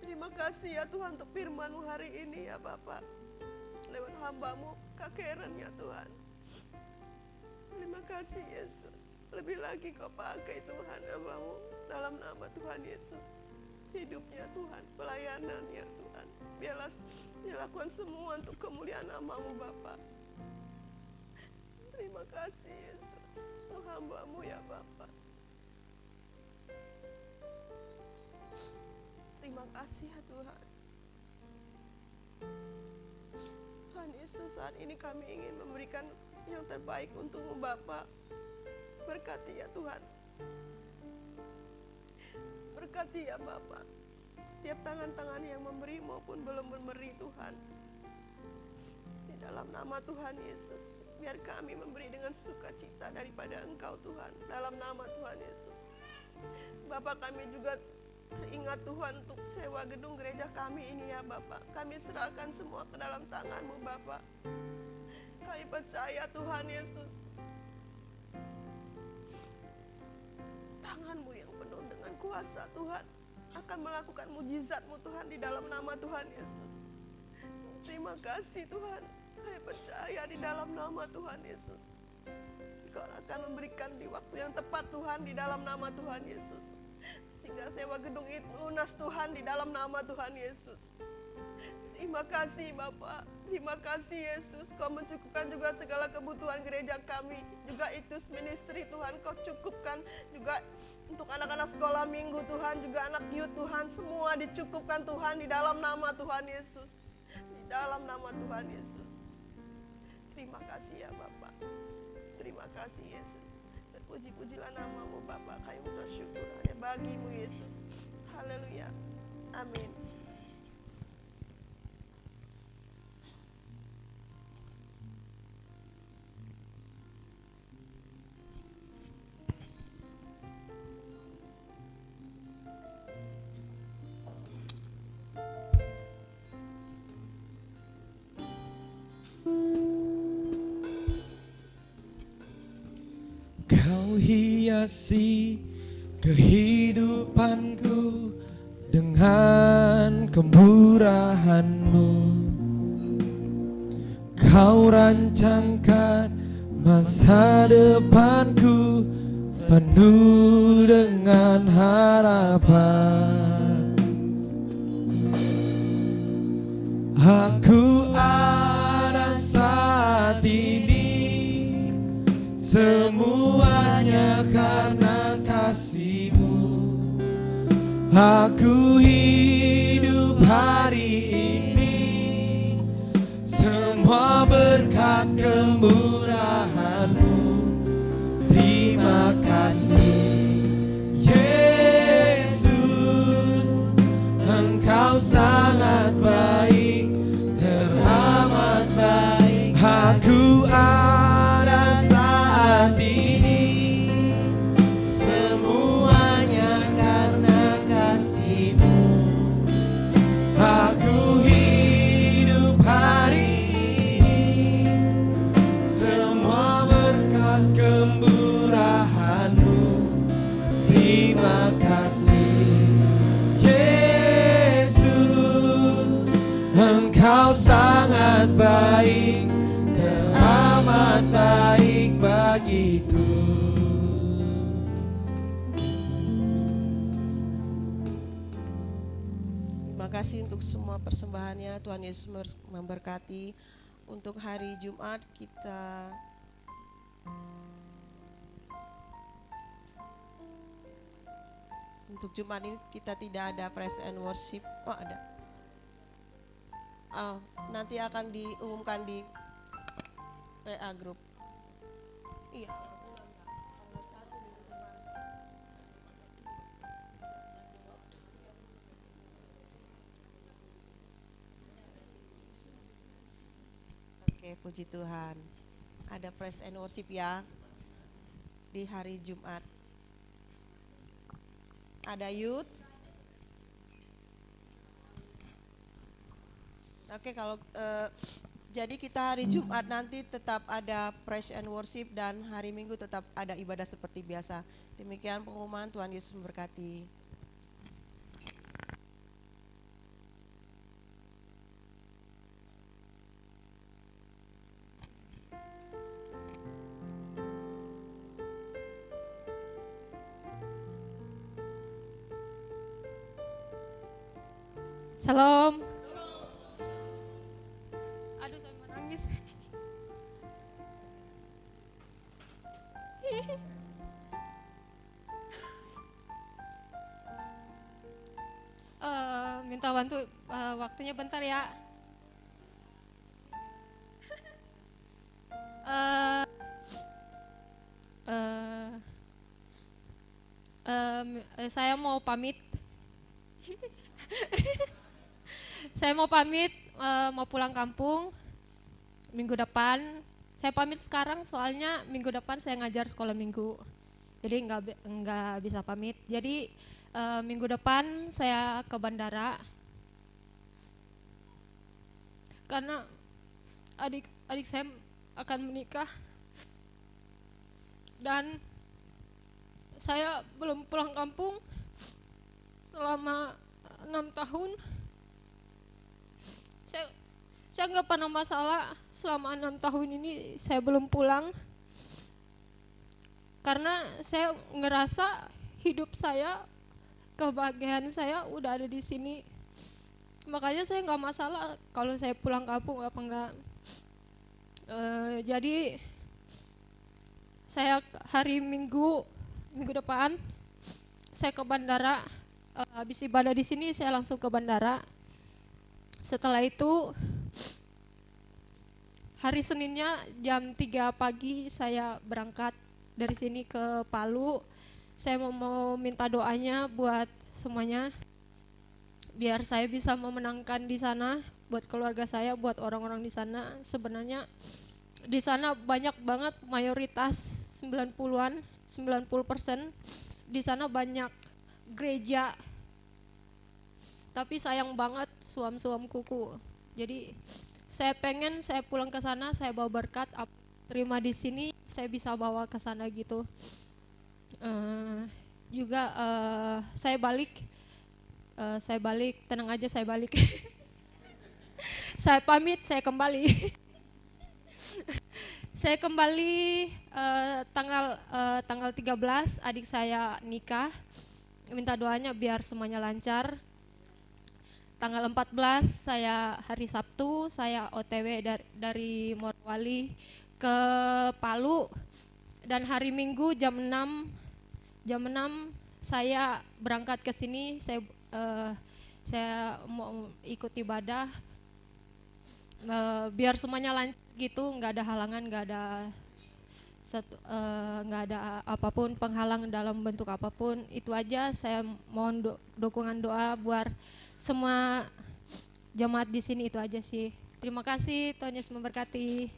Terima kasih ya Tuhan untuk firman-Mu hari ini ya Bapak. Lewat hamba-Mu Kak Karen ya Tuhan. Terima kasih Yesus. Lebih lagi Kau pakai Tuhan hamba-Mu dalam nama Tuhan Yesus. Hidupnya Tuhan, pelayanannya Tuhan. Biarlah dia lakukan semua untuk kemuliaan nama-Mu Bapa. Terima kasih Yesus. Oh hamba-Mu ya Bapa. Terima kasih ya Tuhan. Tuhan Yesus, saat ini kami ingin memberikan yang terbaik untuk-Mu Bapa. Berkati ya Tuhan. Berkati ya Bapa. Setiap tangan-tangan yang memberi maupun belum memberi Tuhan. Di dalam nama Tuhan Yesus, biar kami memberi dengan sukacita daripada Engkau Tuhan. Dalam nama Tuhan Yesus. Bapak, kami juga teringat Tuhan untuk sewa gedung gereja kami ini ya Bapak. Kami serahkan semua ke dalam tangan-Mu Bapak. Kami percaya Tuhan Yesus, tangan-Mu yang penuh dengan kuasa Tuhan akan melakukan mujizat-Mu Tuhan di dalam nama Tuhan Yesus. Terima kasih Tuhan. Kami percaya di dalam nama Tuhan Yesus, Engkau akan memberikan di waktu yang tepat Tuhan di dalam nama Tuhan Yesus. Sehingga sewa gedung itu lunas Tuhan di dalam nama Tuhan Yesus. Terima kasih Bapak. Terima kasih Yesus. Kau mencukupkan juga segala kebutuhan gereja kami. Juga Itus Ministry Tuhan Kau cukupkan. Juga untuk anak-anak sekolah minggu Tuhan. Juga anak youth Tuhan. Semua dicukupkan Tuhan di dalam nama Tuhan Yesus. Di dalam nama Tuhan Yesus. Terima kasih ya Bapak. Terima kasih Yesus. Terpuji-pujilah nama-Mu Bapa. Kami mengucap syukur hanya bagi-Mu Yesus. Haleluya. Amin. Kau hiasi kehidupanku dengan kemurahan-Mu. Kau rancangkan masa depanku penuh dengan harapan. Aku ada saat ini semuanya karena kasih-Mu. Aku hidup hari ini semua berkat kemurahan-Mu. Terima kasih Yesus, Engkau sangat baik, teramat baik. Aku ada saat ini semuanya karena kasih-Mu. Aku hidup hari ini semua berkat kemurahan-Mu. Terima kasih Yesus, Engkau sangat baik, teramat baik bagiku. Terima kasih untuk semua persembahannya. Tuhan Yesus memberkati. Untuk hari Jumat kita ini kita tidak ada praise and worship. Oh ada. Nanti akan diumumkan di PA Group. Iya. Oke, puji Tuhan. Ada praise and worship ya di hari Jumat. Ada youth. Oke, kalau jadi kita hari Jumat nanti tetap ada praise and worship dan hari Minggu tetap ada ibadah seperti biasa. Demikian pengumuman. Tuhan Yesus memberkati. Shalom. Aduh, saya mau nangis. Minta bantu waktunya bentar ya. Eh, eh, saya mau pamit. Saya mau pamit, mau pulang kampung minggu depan. Saya pamit sekarang soalnya minggu depan saya ngajar sekolah minggu. Jadi nggak bisa pamit. Jadi minggu depan saya ke bandara karena adik saya akan menikah dan saya belum pulang kampung selama 6 tahun. Saya nggak pernah masalah selama 6 tahun ini saya belum pulang karena saya ngerasa hidup saya, kebahagiaan saya udah ada di sini. Makanya saya nggak masalah kalau saya pulang kampung apa enggak. Jadi saya hari minggu depan saya ke bandara. Habis ibadah di sini saya langsung ke bandara. Setelah itu hari Seninnya jam 3 pagi saya berangkat dari sini ke Palu. Saya mau minta doanya buat semuanya biar saya bisa memenangkan di sana, buat keluarga saya, buat orang-orang di sana. Sebenarnya di sana banyak banget, mayoritas 90-an, 90% di sana banyak gereja. Tapi sayang banget suam-suam kuku. Jadi saya pengen saya pulang ke sana, saya bawa berkat, terima di sini, saya bisa bawa ke sana gitu. Juga saya balik, tenang aja saya balik. Saya pamit, saya kembali. Saya kembali tanggal 13 adik saya nikah. Minta doanya biar semuanya lancar. Tanggal 14 saya hari Sabtu saya OTW dari Morowali ke Palu dan hari Minggu jam 6 saya berangkat ke sini. Saya mau ikut ibadah biar semuanya lancar gitu, nggak ada halangan, nggak ada apapun penghalang dalam bentuk apapun. Itu aja, saya mohon dukungan doa buat semua jemaat di sini, itu aja sih. Terima kasih, Tuhan Yesus memberkati.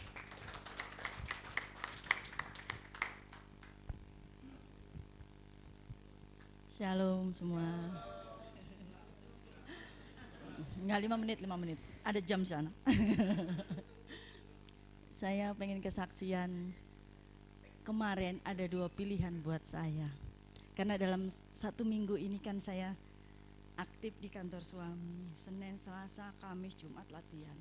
Shalom semua. Enggak 5 menit. Ada jam sana. Saya pengen kesaksian. Kemarin ada 2 pilihan buat saya. Karena dalam 1 minggu ini kan saya aktif di kantor suami. Senin, Selasa, Kamis, Jumat latihan.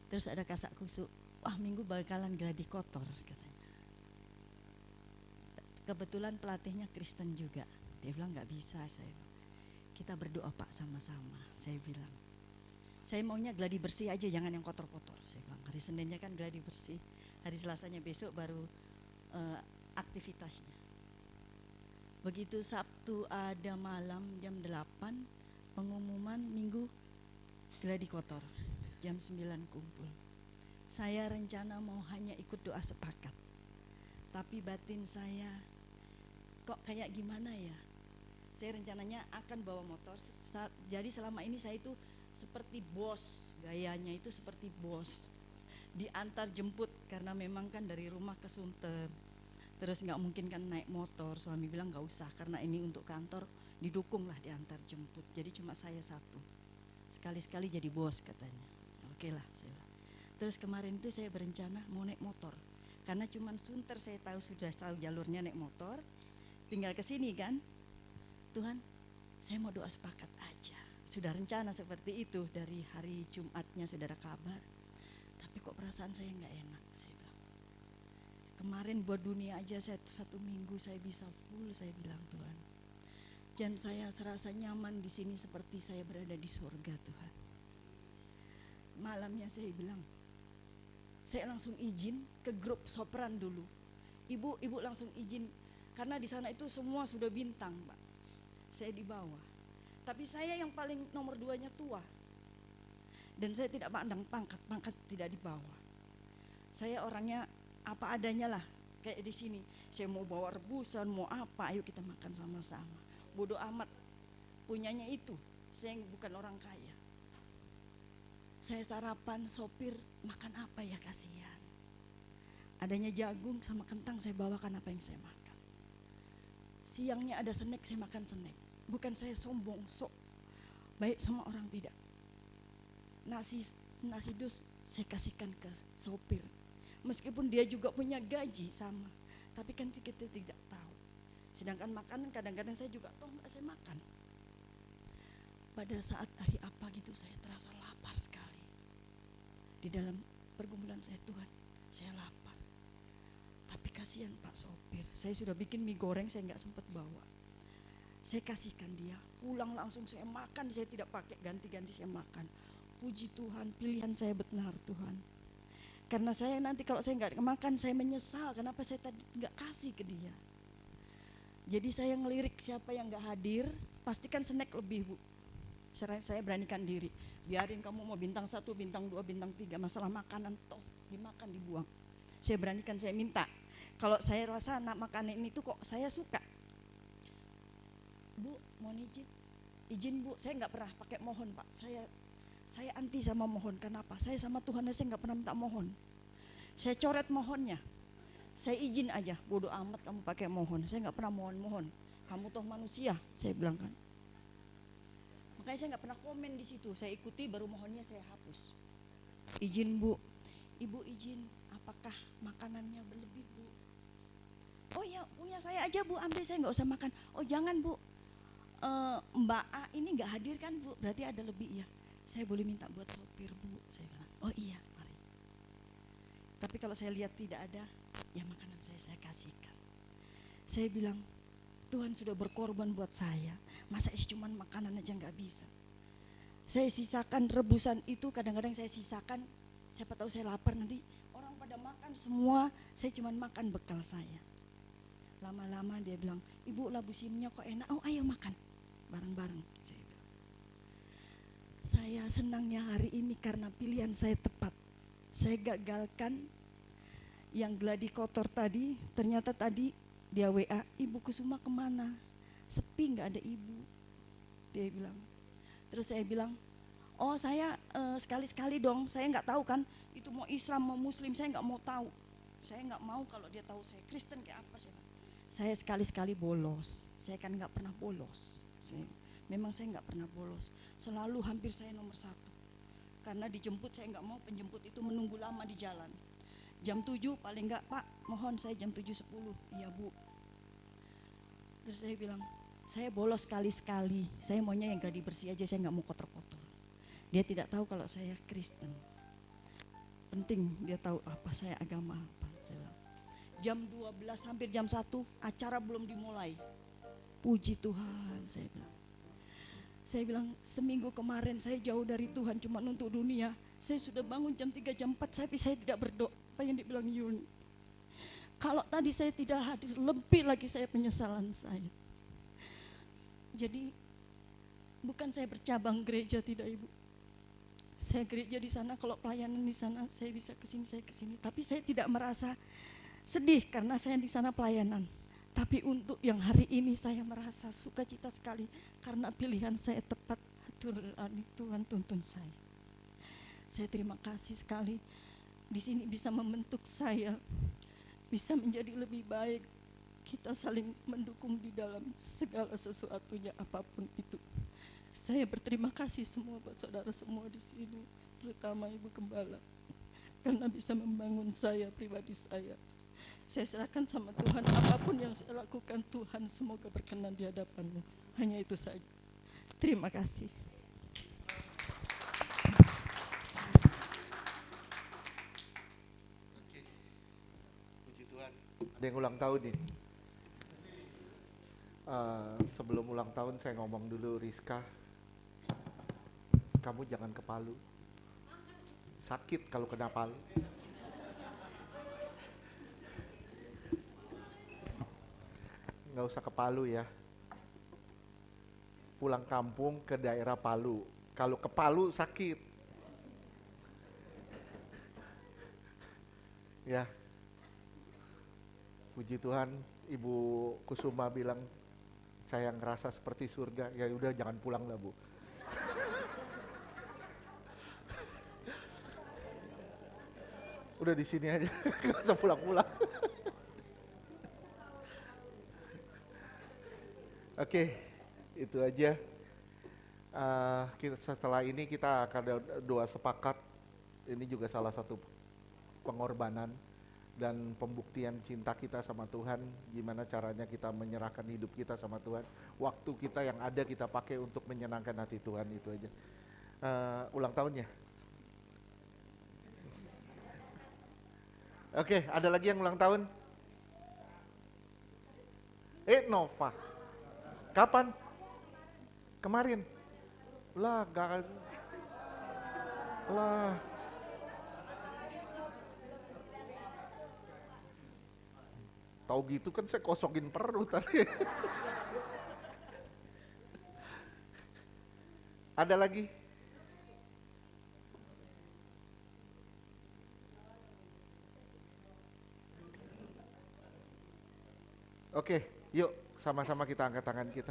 Terus ada kasak kusuk. Wah, Minggu bakalan gladi kotor katanya. Kebetulan pelatihnya Kristen juga. Dia bilang nggak bisa. Saya bilang, kita berdoa Pak sama-sama. Saya bilang, saya maunya gladi bersih aja, jangan yang kotor-kotor. Saya bilang, hari Seninnya kan gladi bersih, hari Selasanya besok baru aktivitasnya. Begitu Sabtu ada malam jam 8 pengumuman, Minggu gladi kotor, jam 9 kumpul. Saya rencana mau hanya ikut doa sepakat, tapi batin saya kok kayak gimana ya. Saya rencananya akan bawa motor, jadi selama ini saya itu seperti bos, gayanya itu seperti bos, diantar jemput karena memang kan dari rumah ke Sunter, terus nggak mungkin kan naik motor. Suami bilang nggak usah karena ini untuk kantor, didukunglah diantar jemput. Jadi cuma saya satu, sekali-sekali jadi bos katanya. Oke lah saya. Terus kemarin itu saya berencana mau naik motor karena cuma Sunter saya sudah tahu jalurnya naik motor, tinggal ke sini kan. Tuhan, saya mau doa sepakat aja. Sudah rencana seperti itu dari hari Jumatnya sudah ada kabar. Tapi kok perasaan saya nggak enak, saya bilang. Kemarin buat dunia aja saya 1 minggu saya bisa full, saya bilang Tuhan. Dan saya serasa nyaman di sini seperti saya berada di surga Tuhan. Malamnya saya bilang, saya langsung izin ke grup sopran dulu. Ibu langsung izin, karena di sana itu semua sudah bintang, Pak. Saya di bawah. Tapi saya yang paling nomor 2-nya tua. Dan saya tidak pandang pangkat tidak di bawah. Saya orangnya apa adanya lah, kayak di sini. Saya mau bawa rebusan, mau apa, ayo kita makan sama-sama. Bodoh amat, punyanya itu. Saya bukan orang kaya. Saya sarapan, sopir makan apa ya, kasihan. Adanya jagung sama kentang, saya bawakan apa yang saya makan. Siangnya ada snack, saya makan snack. Bukan saya sombong, sok baik sama orang, tidak. Nasi dus saya kasihkan ke sopir. Meskipun dia juga punya gaji sama, tapi kan kita tidak tahu. Sedangkan makanan kadang-kadang saya juga nggak saya makan. Pada saat hari apa gitu saya terasa lapar sekali. Di dalam pergumulan saya, Tuhan, saya lapar. Tapi kasihan Pak sopir, saya sudah bikin mie goreng, saya nggak sempat bawa. Saya kasihkan dia, pulang langsung saya makan, saya tidak pakai ganti-ganti, saya makan. Puji Tuhan, pilihan saya benar Tuhan. Karena saya nanti kalau saya nggak makan, saya menyesal kenapa saya tadi nggak kasih ke dia. Jadi saya ngelirik siapa yang nggak hadir, pastikan snack lebih, Bu. Saya beranikan diri, biarin kamu mau bintang 1, bintang 2, bintang 3, masalah makanan toh dimakan dibuang. Saya beranikan, saya minta. Kalau saya rasa makanan ini tuh kok saya suka, Bu, mohon izin Bu, saya nggak pernah pakai mohon Pak. Saya anti sama mohon. Kenapa? Saya sama Tuhan saya nggak pernah minta mohon. Saya coret mohonnya. Saya izin aja, bodoh amat kamu pakai mohon. Saya nggak pernah mohon. Kamu toh manusia, saya bilang kan. Makanya saya nggak pernah komen di situ. Saya ikuti, baru mohonnya saya hapus. Izin Bu, Ibu izin. Apakah makanannya berlebih Bu? Oh ya, punya saya aja Bu, ambil, saya nggak usah makan. Oh jangan Bu, Mbak A ini nggak hadir kan Bu, berarti ada lebih ya. Saya boleh minta buat sopir Bu, saya bilang. Oh iya, mari. Tapi kalau saya lihat tidak ada, ya makanan saya kasihkan. Saya bilang, Tuhan sudah berkorban buat saya, masa cuma makanan aja nggak bisa. Saya sisakan rebusan itu, kadang-kadang saya sisakan, siapa tahu saya lapar nanti orang pada makan semua, saya cuma makan bekal saya. Lama-lama dia bilang, Ibu labusinnya kok enak, oh ayo makan bareng-bareng. Saya senangnya hari ini karena pilihan saya tepat. Saya gagalkan yang gladi kotor tadi, ternyata tadi dia WA, Ibu Kusuma kemana? Sepi, nggak ada ibu. Dia bilang. Terus saya bilang, oh saya sekali-sekali dong, saya nggak tahu kan itu mau Islam mau Muslim, saya nggak mau tahu. Saya nggak mau kalau dia tahu saya Kristen kayak apa. Saya sekali-sekali bolos, saya kan nggak pernah bolos. Memang saya nggak pernah bolos, selalu hampir saya nomor 1. Karena dijemput saya nggak mau penjemput itu menunggu lama di jalan. Jam 7 paling nggak Pak, mohon saya jam 7.10, iya Bu. Terus saya bilang, saya bolos sekali-sekali, saya maunya yang gladi bersih aja, saya nggak mau kotor-kotor. Dia tidak tahu kalau saya Kristen. Penting dia tahu apa saya agama apa. Saya bilang. Jam 12 hampir jam 1 acara belum dimulai. Puji Tuhan, saya bilang. Saya bilang seminggu kemarin saya jauh dari Tuhan cuma untuk dunia. Saya sudah bangun jam 3 jam 4 tapi saya tidak berdoa. Apa yang dibilang Yuni. Kalau tadi saya tidak hadir, lebih lagi saya penyesalan saya. Jadi bukan saya bercabang gereja, tidak Ibu. Saya gereja di sana, kalau pelayanan di sana saya bisa kesini, saya kesini. Tapi saya tidak merasa sedih karena saya di sana pelayanan. Tapi untuk yang hari ini saya merasa sukacita sekali karena pilihan saya tepat. Tuhan tuntun saya. Saya terima kasih sekali di sini bisa membentuk saya, bisa menjadi lebih baik. Kita saling mendukung di dalam segala sesuatunya apapun itu. Saya berterima kasih semua buat saudara semua di sini, terutama Ibu Gembala, karena bisa membangun saya pribadi saya. Saya serahkan sama Tuhan, apapun yang saya lakukan Tuhan semoga berkenan di hadapannya. Hanya itu saja. Terima kasih. Puji Tuhan. Ada yang ulang tahun ini. Sebelum ulang tahun saya ngomong dulu, Rizka, kamu jangan ke Palu. Sakit kalau kena Palu. Nggak usah ke Palu ya. Pulang kampung ke daerah Palu. Kalau ke Palu sakit. Ya. Puji Tuhan, Ibu Kusuma bilang saya ngerasa seperti surga. Ya udah jangan pulang lah, Bu. Udah di sini aja, nggak usah pulang-pulang. Oke, itu aja. Setelah ini kita akan doa sepakat. Ini juga salah satu pengorbanan dan pembuktian cinta kita sama Tuhan. Gimana caranya kita menyerahkan hidup kita sama Tuhan. Waktu kita yang ada kita pakai untuk menyenangkan hati Tuhan, itu aja. Ulang tahunnya. Oke, ada lagi yang ulang tahun? Nova. Kapan? Kemarin. Lah, gak. Lah. Tahu gitu kan saya kosongin perut tadi. Ada lagi? Oke, yuk sama-sama kita angkat tangan kita.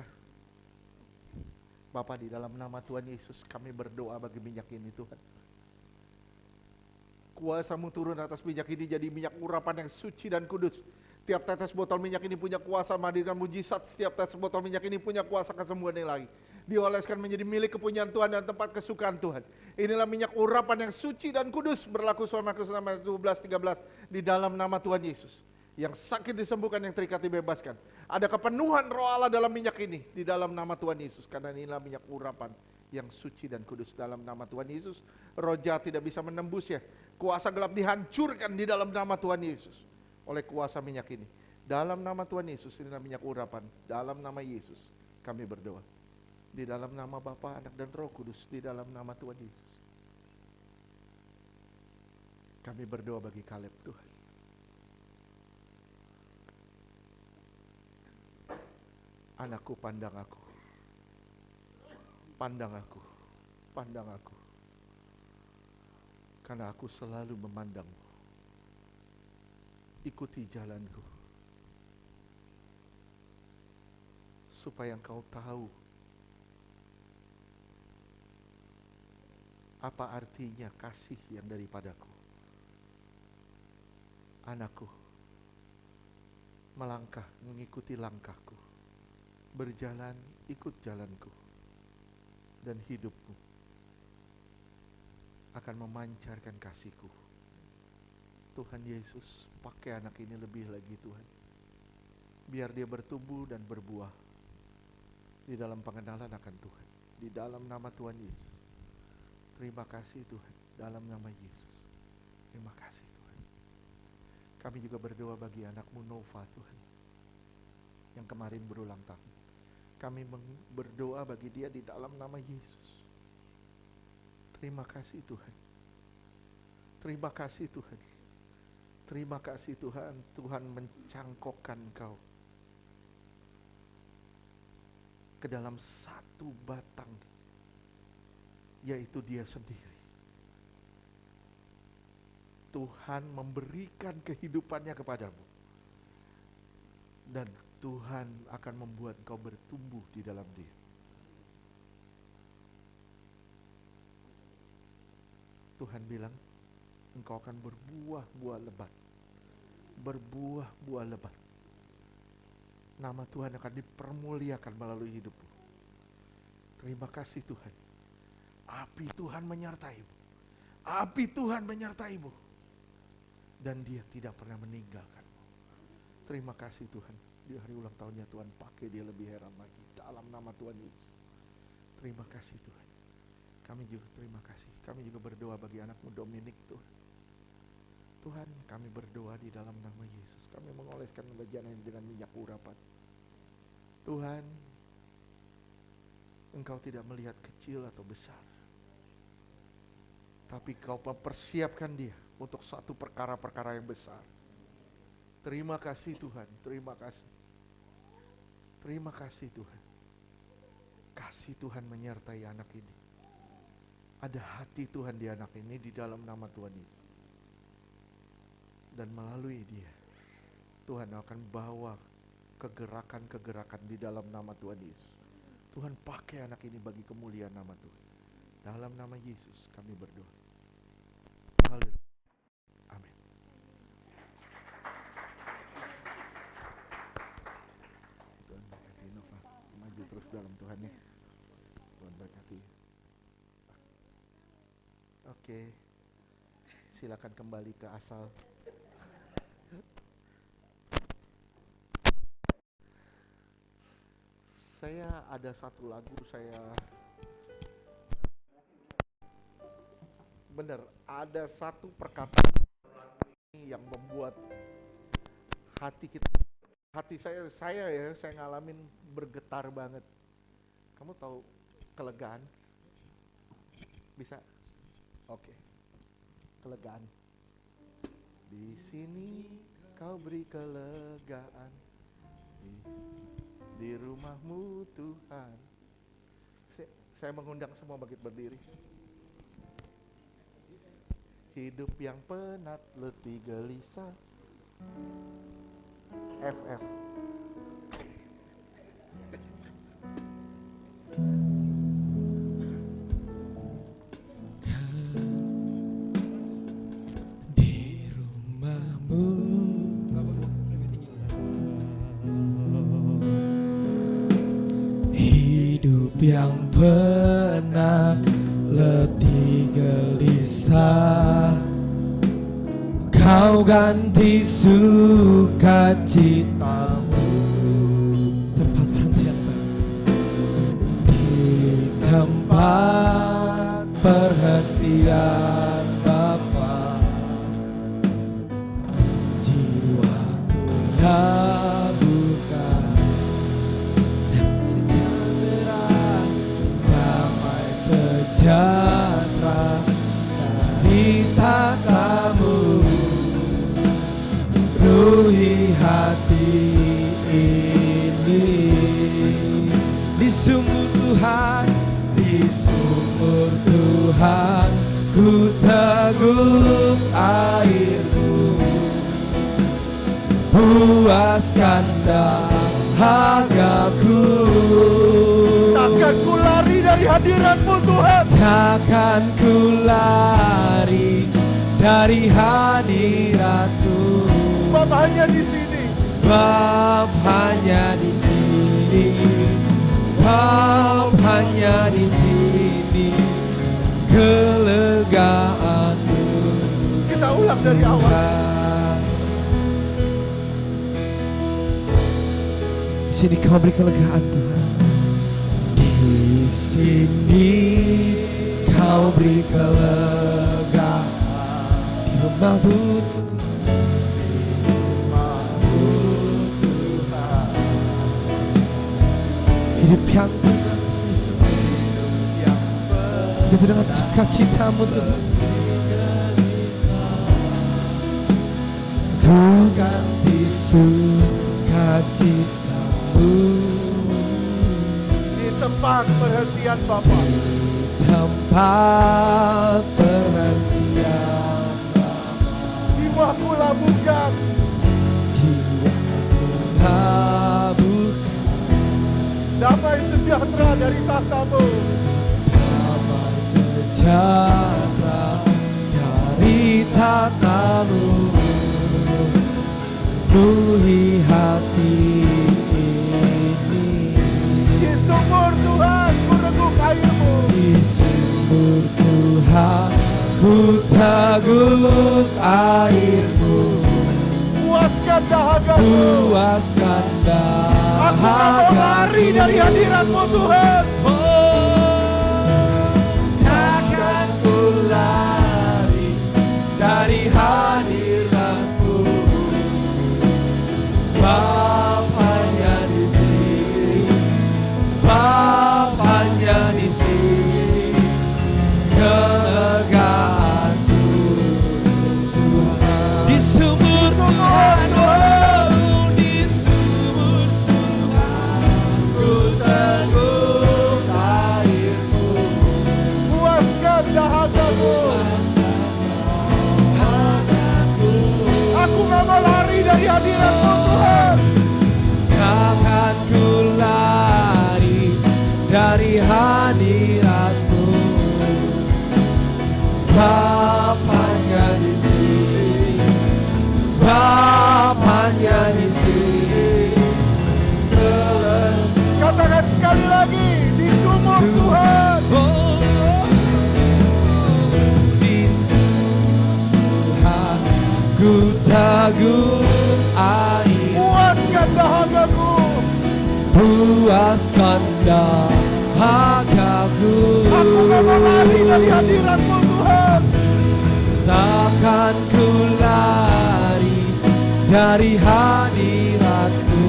Bapa, di dalam nama Tuhan Yesus kami berdoa bagi minyak ini Tuhan. Kuasa-Mu turun atas minyak ini jadi minyak urapan yang suci dan kudus. Tiap tetes botol minyak ini punya kuasa menghadirkan mujizat. Setiap tetes botol minyak ini punya kuasa kesembuhan yang lain. Dioleskan menjadi milik kepunyaan Tuhan dan tempat kesukaan Tuhan. Inilah minyak urapan yang suci dan kudus, berlaku selama Keluaran 12:13 di dalam nama Tuhan Yesus. Yang sakit disembuhkan, yang terikat dibebaskan. Ada kepenuhan roh Allah dalam minyak ini di dalam nama Tuhan Yesus. Karena inilah minyak urapan yang suci dan kudus dalam nama Tuhan Yesus. Roh jahat tidak bisa menembusnya. Kuasa gelap dihancurkan di dalam nama Tuhan Yesus oleh kuasa minyak ini. Dalam nama Tuhan Yesus, inilah minyak urapan. Dalam nama Yesus kami berdoa. Di dalam nama Bapa, Anak dan Roh Kudus, di dalam nama Tuhan Yesus. Kami berdoa bagi Kaleb, Tuhan. Anakku, pandang aku. Pandang aku. Pandang aku. Karena aku selalu memandangmu. Ikuti jalanku. Supaya engkau tahu apa artinya kasih yang daripadaku. Anakku, melangkah mengikuti langkahku. Berjalan ikut jalanku. Dan hidupmu akan memancarkan kasihku. Tuhan Yesus, pakai anak ini lebih lagi Tuhan. Biar dia bertumbuh dan berbuah di dalam pengenalan akan Tuhan. Di dalam nama Tuhan Yesus. Terima kasih Tuhan, dalam nama Yesus. Terima kasih Tuhan. Kami juga berdoa bagi anakmu Nova Tuhan, yang kemarin berulang tahun. Kami berdoa bagi dia di dalam nama Yesus. Terima kasih Tuhan. Terima kasih Tuhan. Terima kasih Tuhan. Tuhan mencangkokkan engkau ke dalam satu batang, yaitu dia sendiri. Tuhan memberikan kehidupannya kepadamu. Dan Tuhan akan membuat engkau bertumbuh di dalam dia. Tuhan bilang, engkau akan berbuah-buah lebat. Berbuah-buah lebat. Nama Tuhan akan dipermuliakan melalui hidupmu. Terima kasih Tuhan. Api Tuhan menyertaimu. Api Tuhan menyertaimu. Dan dia tidak pernah meninggalkanmu. Terima kasih Tuhan. Di hari ulang tahunnya Tuhan pakai dia lebih heran lagi. Dalam nama Tuhan Yesus. Terima kasih Tuhan. Kami juga terima kasih. Kami juga berdoa bagi anakmu Dominik Tuhan. Tuhan, kami berdoa di dalam nama Yesus. Kami mengoleskan wajahnya dengan minyak urapan. Tuhan, Engkau tidak melihat kecil atau besar, tapi Kau mempersiapkan dia untuk suatu perkara-perkara yang besar. Terima kasih Tuhan, terima kasih. Terima kasih Tuhan. Kasih Tuhan menyertai anak ini. Ada hati Tuhan di anak ini di dalam nama Tuhan Yesus. Dan melalui dia, Tuhan akan bawa kegerakan-kegerakan di dalam nama Tuhan Yesus. Tuhan pakai anak ini bagi kemuliaan nama Tuhan. Dalam nama Yesus kami berdoa. Haleluya. Amin. Tuhan berkati Nova. Maju terus dalam Tuhan ya. Tuhan berkati. Oke. Silakan kembali ke asal. Saya ada satu lagu benar, ada satu perkataan yang membuat hati saya ngalamin bergetar banget. Kamu tahu kelegaan? Bisa? Oke. Kelegaan. Di sini Kau beri kelegaan. Di rumahmu Tuhan. Saya mengundang semua bangkit berdiri. Hidup yang penat, letih, gelisah. FF. Di rumahmu yang penat, letih, gelisah, Kau ganti sukacitamu. Tempat perhentian di tempat perhentian Bapa, jiwaku dah bukan sejahtera dari tatamu, ruhi hati ini. Di sumur Tuhan, di sumur Tuhan, ku teguk airku, puaskan dahagaku. Takkan ku lari dari hadirat-Mu Tuhan. Takkan ku lari dari hadirat-Mu. Sebab hanya di sini. Sebab hanya di sini. Sebab hanya di sini kelegaanmu. Kita ulang dari awal. Di sini Kau beri kelegaan Tuhan. Di sini Kau beri kelegaan. Di rumahmu Tuhan, hidup yang itu dengan sukacitamu Tuhan. Ku ganti sukacitamu Di tempat perhentian Bapa. Tempat perhentian Jiwaku labuhkan. jiwaku labuhkan. Damai sejahtera dari tahta-Mu. Damai sejahtera dari tatamu, ruhi hati ini. Di sumur Tuhan ku reguk air-Mu. Di sumur Tuhan ku teguk airmu, Puaskan dahaga-Mu. puaskan Aku tak mau lari dari hadirat-Mu Tuhan. Takkan ku lari dari hadirat-Mu. Sebab hanya di sini teguh air, Puaskan dahagaku. puaskan dahagaku. Aku gak mau lari dari hadirat-Mu Tuhan. Takkan ku lari dari hadirat-Mu,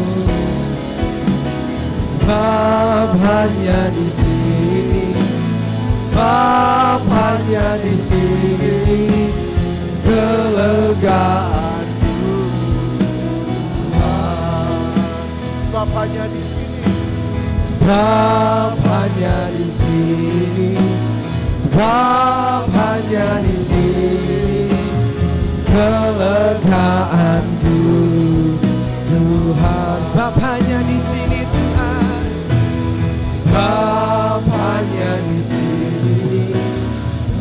sebab hanya di sini, sebab hanya di sini kelegaanku. Sebab hanya di sini. Sebab hanya di sini, sebab hanya di sini kelegaanku, Tuhan. Sebab hanya di sini Tuhan, sebab hanya di sini,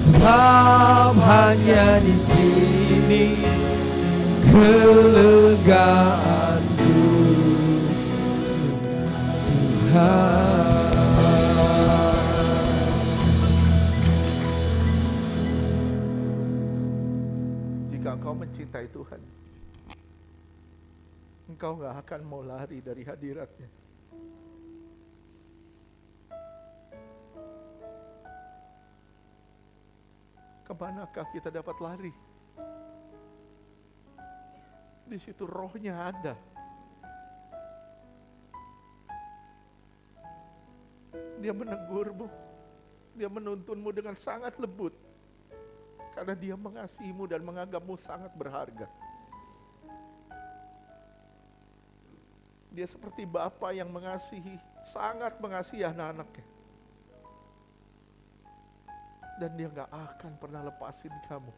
sebab hanya di sini kelegaanku, Tuhan. Jika engkau mencintai Tuhan, engkau gak akan mau lari dari hadirat-Nya. Kemanakah kita dapat lari? Di situ rohnya ada. Dia menegurmu, dia menuntunmu dengan sangat lembut. Karena dia mengasihimu dan menganggapmu sangat berharga. Dia seperti Bapa yang mengasihi, sangat mengasihi anak-anaknya. Dan dia gak akan pernah lepasin kamu.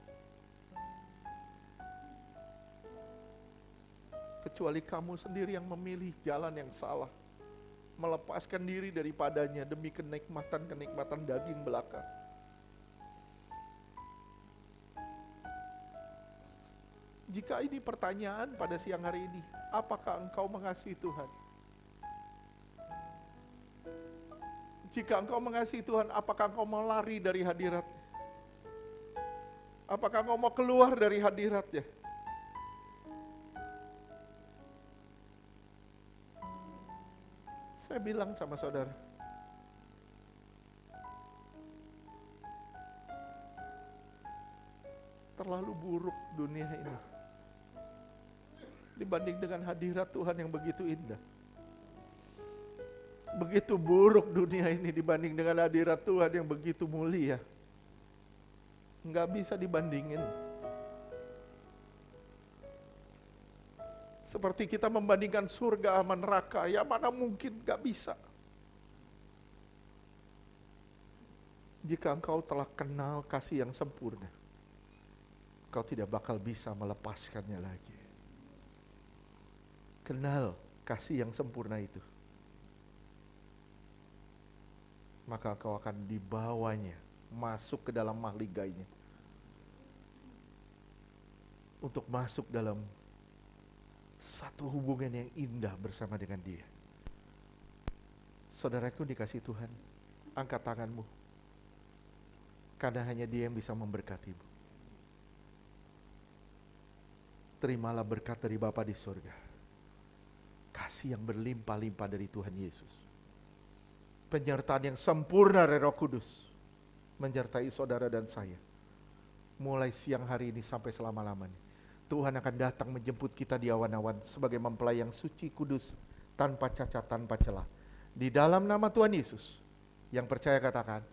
Kecuali kamu sendiri yang memilih jalan yang salah. Melepaskan diri daripadanya demi kenikmatan-kenikmatan daging belaka. Jika ini pertanyaan pada siang hari ini, apakah engkau mengasihi Tuhan? Jika engkau mengasihi Tuhan, apakah engkau mau lari dari hadirat? Apakah engkau mau keluar dari hadiratnya? Saya bilang sama saudara, terlalu buruk dunia ini dibanding dengan hadirat Tuhan yang begitu indah. Begitu buruk dunia ini dibanding dengan hadirat Tuhan yang begitu mulia. Nggak bisa dibandingin. Seperti kita membandingkan surga sama neraka, ya mana mungkin, nggak bisa. Jika engkau telah kenal kasih yang sempurna, engkau tidak bakal bisa melepaskannya lagi. Kenal kasih yang sempurna itu, maka engkau akan dibawanya masuk ke dalam mahligainya, untuk masuk dalam satu hubungan yang indah bersama dengan Dia. Saudaraku dikasih Tuhan, angkat tanganmu, karena hanya Dia yang bisa memberkatimu. Terimalah berkat dari Bapa di surga, kasih yang berlimpah-limpah dari Tuhan Yesus, penyertaan yang sempurna dari Roh Kudus menyertai saudara dan saya mulai siang hari ini sampai selama-lamanya. Tuhan akan datang menjemput kita di awan-awan sebagai mempelai yang suci, kudus, tanpa cacat, tanpa celah. Di dalam nama Tuhan Yesus, yang percaya katakan